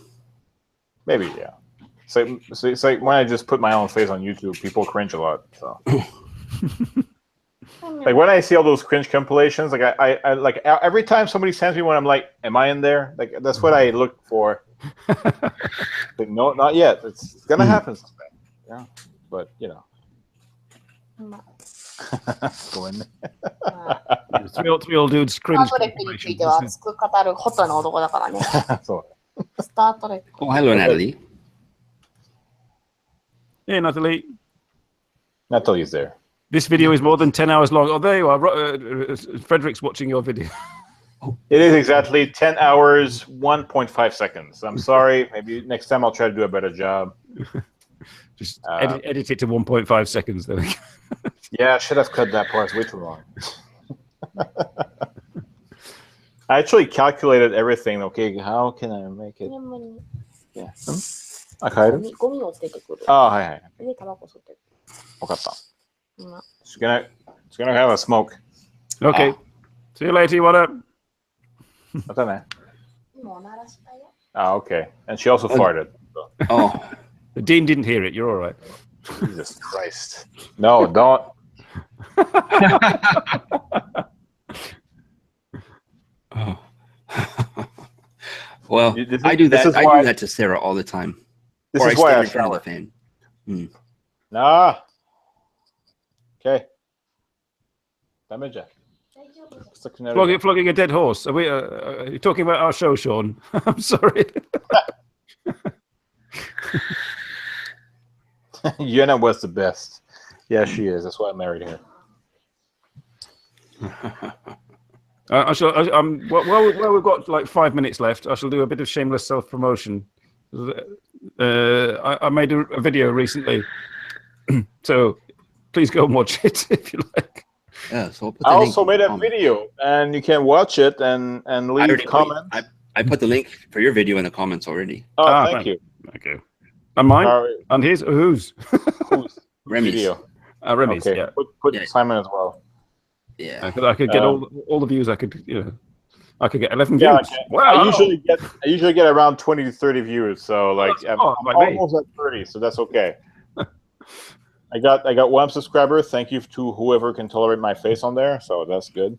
Maybe, yeah. It's like when I just put my own face on YouTube, people cringe a lot. So like when I see all those cringe compilations, like I like every time somebody sends me one, I'm like, am I in there? Like that's what I look for. But no, not yet. It's gonna happen someday. Yeah. But go in there. Three old dudes cringe. スタートレックについては熱く語るホットな男だからね。スタートレック。 Oh, hello, Natalie. Hey, Natalie. Natalie's there. This video is more than 10 hours long. Oh, there you are. Frederick's watching your video. It is exactly 10 hours, 1.5 seconds. I'm sorry. Maybe next time I'll try to do a better job. Just edit it to 1.5 seconds. Then. Yeah, I should have cut that part. It's way too long. I actually calculated everything. Okay, how can I make it? Yeah. Okay. ゴミを捨ててくる。 Oh, hi. で、タバコ吸ってる。 It's gonna have a smoke. Okay. See you later, Yuana. Oh, okay. And she also farted. So. Oh. The Dean didn't hear it. You're all right. Jesus Christ. No, don't. Oh. Well, I do that to Sarah all the time. This or is why I stand in front of the fan. Nah. Okay. Damage. Flogging a dead horse. Are you talking about our show, Sean? I'm sorry. Yuana was the best. Yeah, she is. That's why I married her. Well, we've got like 5 minutes left. I shall do a bit of shameless self-promotion. I made a video recently, so please go and watch it if you like. Yeah, so I also made a video, and you can watch it and leave comments. I put the link for your video in the comments already. Oh, thank you. Okay. And mine? And his? Whose? Whose? Remy's. Video. Remy's, Okay. yeah. Put Yeah. Simon as well. Yeah. I could get all the views I could, I could get 11 Yeah, views. okay. Wow. I usually get around 20 to 30 views, so like I'm like me. almost at 30, so that's okay. I got 1 subscriber. Thank you to whoever can tolerate my face on there, so that's good.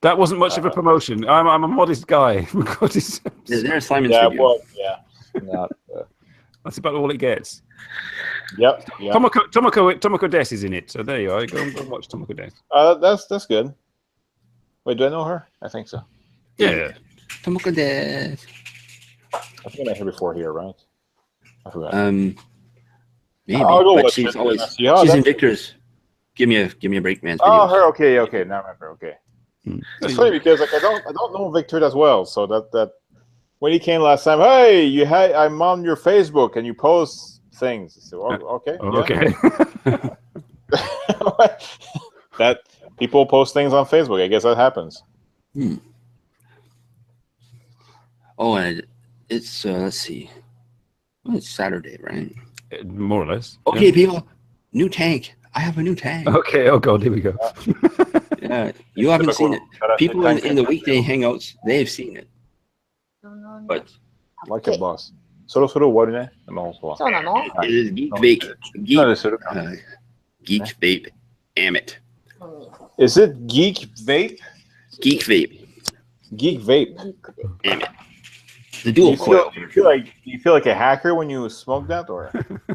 That wasn't much of a promotion. I'm a modest guy. There's Simon's Yeah, video. well, yeah. Not, That's about all it gets. Yep. Tomoko Des is in it, so there you are. Go and watch Tomoko Des. That's good. Wait, do I know her? I think so. Yeah. Tomoko Des. I think I met her before here, right? I forgot. Maybe, I'll go but watch she's it. always Yeah, she's in Victor's. Give me a break, man. Oh, her. Okay. Now I remember. Okay. It's funny because like I don't know Victor as well. So that when he came last time, hey, I'm on your Facebook and you post things. So okay. Okay. That people post things on Facebook. I guess that happens. Oh, and it's let's see. Well, it's Saturday, right? More or less. Okay, yeah. people. New tank. I have a new tank. Okay. Oh God, here we go. Yeah, you haven't seen it. People in the weekday hangouts, they've seen it. But I like it, boss. そろそろ終わるね。そうなの it is Geek Vape. Geek Vape. Amit. Is it Geek Vape? Geek Vape. Geek Vape. Amit. The dual coil. Do you feel like a hacker when you smoke that, or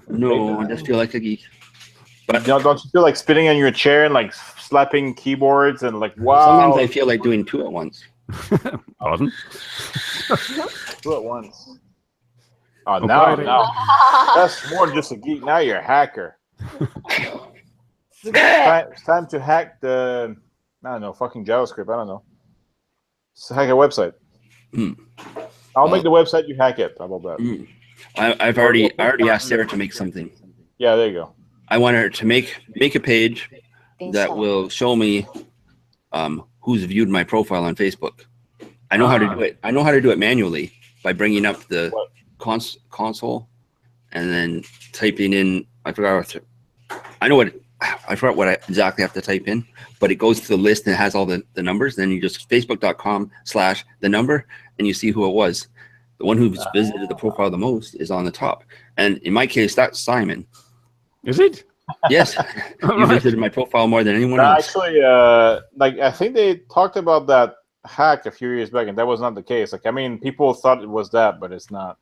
No, I just feel like a geek. But don't you feel like spitting on your chair and like slapping keyboards and like wow? Sometimes I feel like doing 2 at once. Pardon? 2 at once. Oh, now that's more than just a geek. Now you're a hacker. It's time to hack the fucking JavaScript. I don't know. Just hack a website. I'll make the website. You hack it. How about that? I already asked Sarah to make something. Yeah, there you go. I want her to make a page that will show me who's viewed my profile on Facebook. I know how to do it. I know how to do it manually by bringing up the console and then typing in. I forgot what I exactly have to type in, but it goes to the list and it has all the numbers. Then you just facebook.com/the number and you see who it was. The one who's visited the profile the most is on the top. And in my case, that's Simon. Is it? Yes. You visited my profile more than anyone else. Actually, I think they talked about that hack a few years back, and that was not the case. Like, I mean, people thought it was that, but it's not.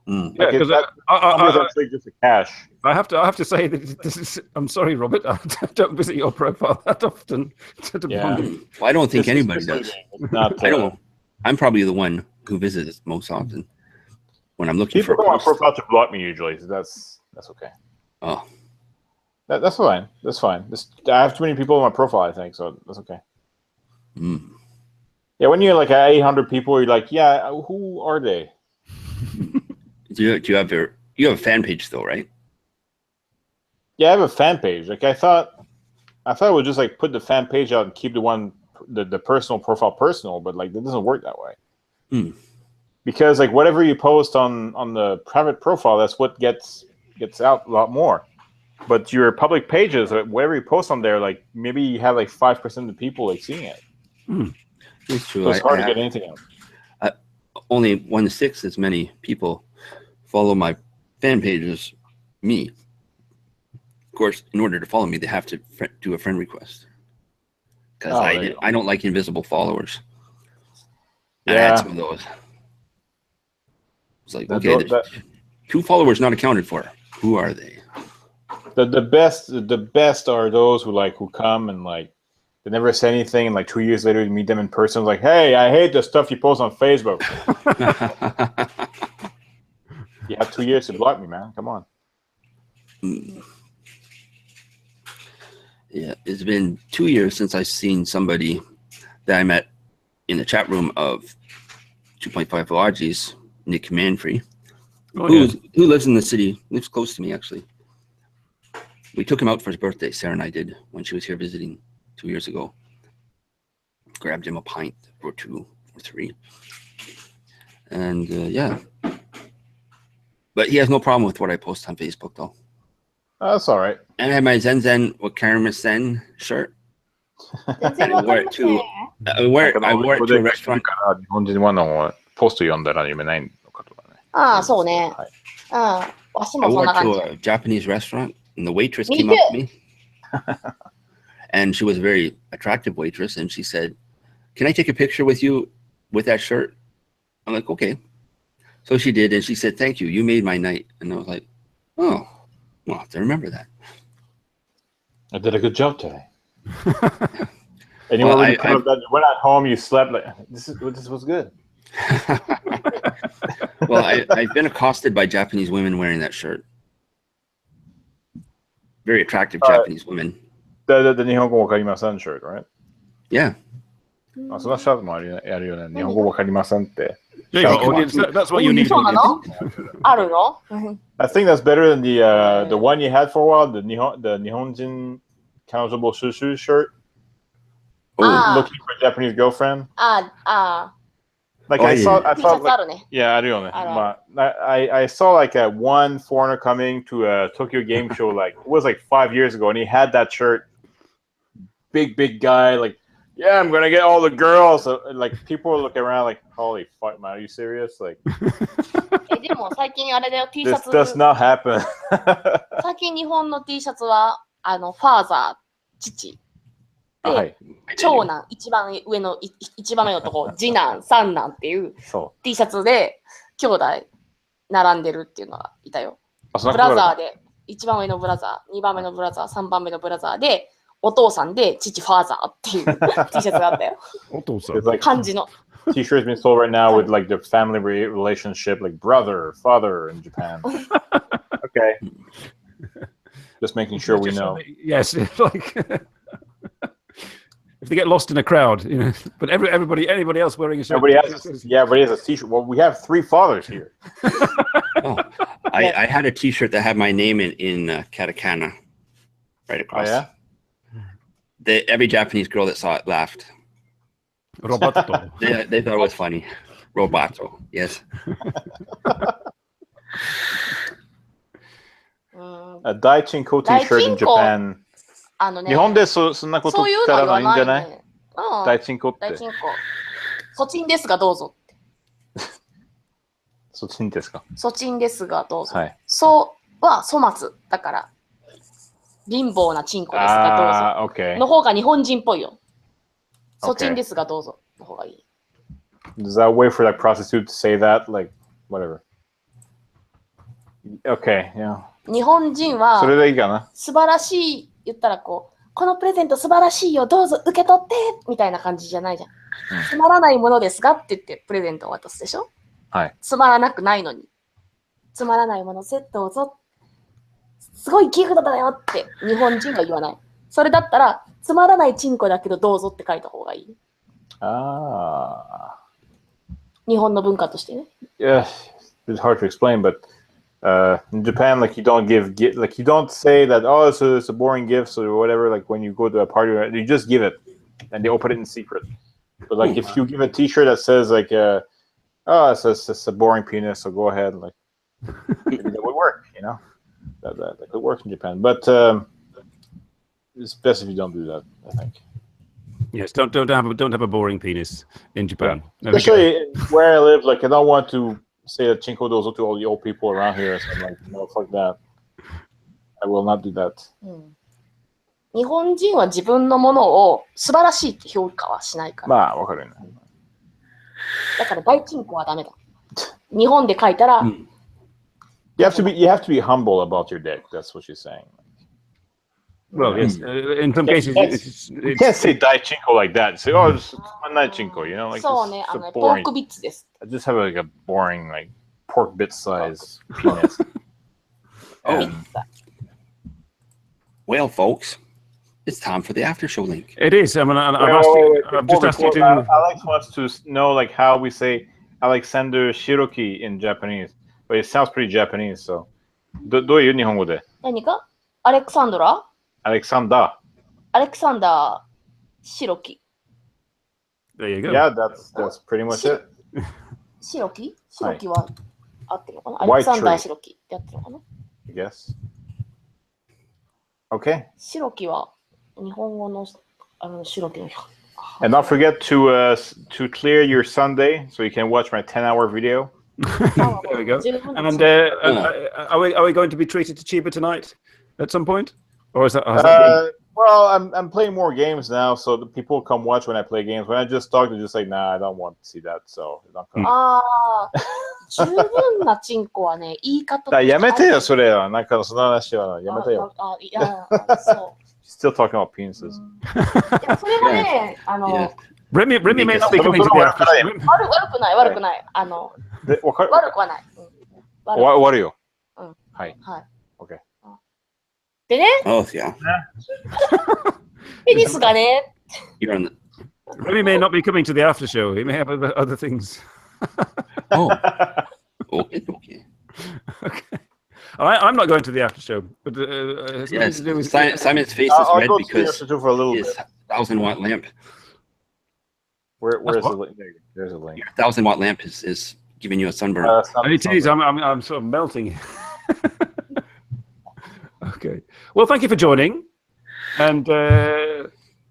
Yeah, because actually just a cache. I have to say that this is. I'm sorry, Robert. I don't visit your profile that often. Well, I don't think anybody does. I don't. I'm probably the one who visits most often when I'm looking for. People go on profile to block me usually. So that's okay. Oh, that's fine. That's fine. I have too many people on my profile, I think, so that's okay. Yeah, when you're like 800 people, you're like, yeah, who are they? Do you have a fan page though, right? Yeah, I have a fan page. Like I thought I would just like put the fan page out and keep the personal profile personal, but like it doesn't work that way. Because like whatever you post on the private profile, that's what gets out a lot more. But your public pages, whatever you post on there, like maybe you have like 5% of the people like seeing it. It's true. So it's hard to get anything out. Only 1/6 as many people follow my fan page as me. Of course, in order to follow me, they have to do a friend request. Because I don't like invisible followers. I had some of those. It's like, okay, 2 followers not accounted for. Who are they? The best are those who come and like they never say anything, and like 2 years later you meet them in person, like, hey, I hate the stuff you post on Facebook. You have 2 years to block me, man. Come on. Yeah, it's been 2 years since I've seen somebody that I met in the chat room of 2.5 Lodges, Nick Manfrey, who lives in the city, lives close to me actually. We took him out for his birthday, Sarah and I did, when she was here visiting 2 years ago. Grabbed him a pint or 2 or 3. And yeah. But he has no problem with what I post on Facebook, though. That's all right. And I have my Zen Zen with Karen Sen shirt. I wore it to a restaurant. 日本人はポスト読んだら読めないのかとかね。ああ、そうね。うん。わし I もそん wore な it 感じ。 to a Japanese restaurant, and the waitress Me came up too. to me. And she was a very attractive waitress, and she said, "Can I take a picture with you with that shirt?" I'm like, "Okay." So she did, and she said, "Thank you. You made my night." And I was like, "Oh, well, I have to remember that." I did a good job today. And you went at home, you slept like this was good. Well, I've been accosted by Japanese women wearing that shirt. Very attractive Japanese women. The 日本語わかりません shirt, right? Yeah. あ、そのシャツもあるよね。日本語わかりませんって。That's what you need. そうなのあるの I think that's better than the one you had for a while, the 日本人彼女募集 shirt. Looking for a Japanese girlfriend. Like I saw like, yeah, あるよね。まあ、I saw like one foreigner coming to a Tokyo game show like it was like 5 years ago, and he had that shirt. Big guy, like, yeah, I'm gonna get all the girls. So, like people were looking around like, holy fuck, man, are you serious? Like, でも最近あれだよ、T シャ this ツ。 does not happen. 最近日本の T シャツは、ファーザー、父。で、長男、一番目のとこ、次男、三男っていう T シャツで兄弟並んでるっていうのがいたよ。ブラザーで、一番上のブラザー、二番目のブラザー、三番目のブラザーで、お父さんで父ファーザーっていう T シャツがあったよ。お父さん。漢字の。T-shirts being sold right now with like the family relationship, like brother, father in Japan. Okay. Just making sure we know. Yes, like if they get lost in a crowd, you know. But anybody else wearing a shirt. Everybody has a T-shirt. Well, we have 3 fathers here. I had a T-shirt that had my name in katakana right across. Oh, yeah? Every Japanese girl that saw it laughed. Roboto. They thought it was funny. Roboto, yes. A Daichinko T-shirt in Japan. 日本でそんなこと言ったらいいんじゃない？大チンコって。大チンコ。ソチンですがどうぞ。ソチンですか？ソチンですがどうぞ。はい。ソは粗末だから。貧乏なチンコですがどうぞ。Okay. の方が日本人っぽいよ。ソチンですがどうぞ。の方がいい。Is that a way for like prostitute to say that? Like, whatever. Okay, yeah. 日本人はそれでいいかな。素晴らしい言ったらこのプレゼント素晴らしいよ、どうぞ受け取ってみたいな感じじゃないじゃん。つまらないものですがって言ってプレゼントを渡すでしょ。はい。つまらなくないのに。つまらないものセットをぞ。すごいギフトだよって日本人は言わない。それだったらつまらないチンコだけどどうぞって書いた方がいい。日本の文化としてね。Yeah, it's hard to explain, but in Japan, like you don't like you don't say that, oh, it's a boring gift or whatever. Like when you go to a party, you just give it, and they open it in secret. But like if you give a T-shirt that says like, oh, it's a boring penis, so go ahead, like maybe that would work, you know. That could work in Japan, but it's best if you don't do that, I think. Yes, don't have a boring penis in Japan. Yeah. Especially where I live, like I don't want to say that Chinko dozo to all the old people around here. So I'm like, no, fuck that. I will not do that. 日本人は自分のものを素晴らしいって評価はしないから。まあ、わかるね。だから大チンコはダメだ。日本で書いたら。You have to be humble about your dick. That's what she's saying. Well, yes. In some cases, you can't say daichinko like that. Say, oh, it's a daichinko, you know, like そうね、ポークビッツです。I just have like a boring, like pork bit size penis. Well, folks, it's time for the after show link. It is. I mean, I've just asked you to. Alex wants to know like how we say Alexander Shiroki in Japanese, but it sounds pretty Japanese. So, どういう日本語で？何か？アレクサンドラ？アレクサンダー・シロキ。There you go. Yeah, that's pretty much it. シロキは合ってるのかな、アレクサンダー白木ってやってるのかな。I guess. Okay. 白木は日本語の白木の。And not forget to clear your Sunday so you can watch my 10-hour video. There we go. And are we going to be treated to Chiba tonight at some point, or is that? Well, I'm playing more games now, so the people come watch when I play games. When I just talk, they're just like, "Nah, I don't want to see that." So. 十分なチンコはね、言い方。やめてよそれは。なんかその話はやめてよ。いや、そう。Still talking about penises. いや、それはね、Remy may not be coming to the after show. 悪くない、悪くない。悪くはない。悪いよ。はい。はい。OK。でね。Oh, yeah. ペニスがね。Remy may not be coming to the after show. He may have other things. Oh. Okay. Okay. I'm not going to the after show, but yes, Simon's face is red because his 1,000-watt lamp. Where's the link? There's a link. Your 1,000-watt lamp is giving you a sunburn. It is. I'm sort of melting. Okay. Well, thank you for joining. And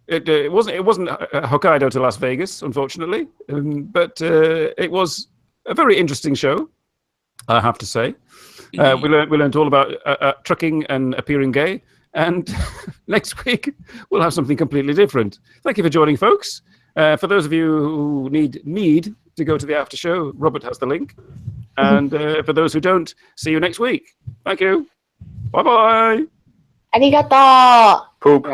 it wasn't Hokkaido to Las Vegas, unfortunately, but it was a very interesting show, I have to say. We learned all about trucking and appearing gay, and next week we'll have something completely different. Thank you for joining, folks. For those of you who need to go to the after show, Robert has the link. And for those who don't, see you next week. Thank you. Bye-bye. ありがとう。Poop.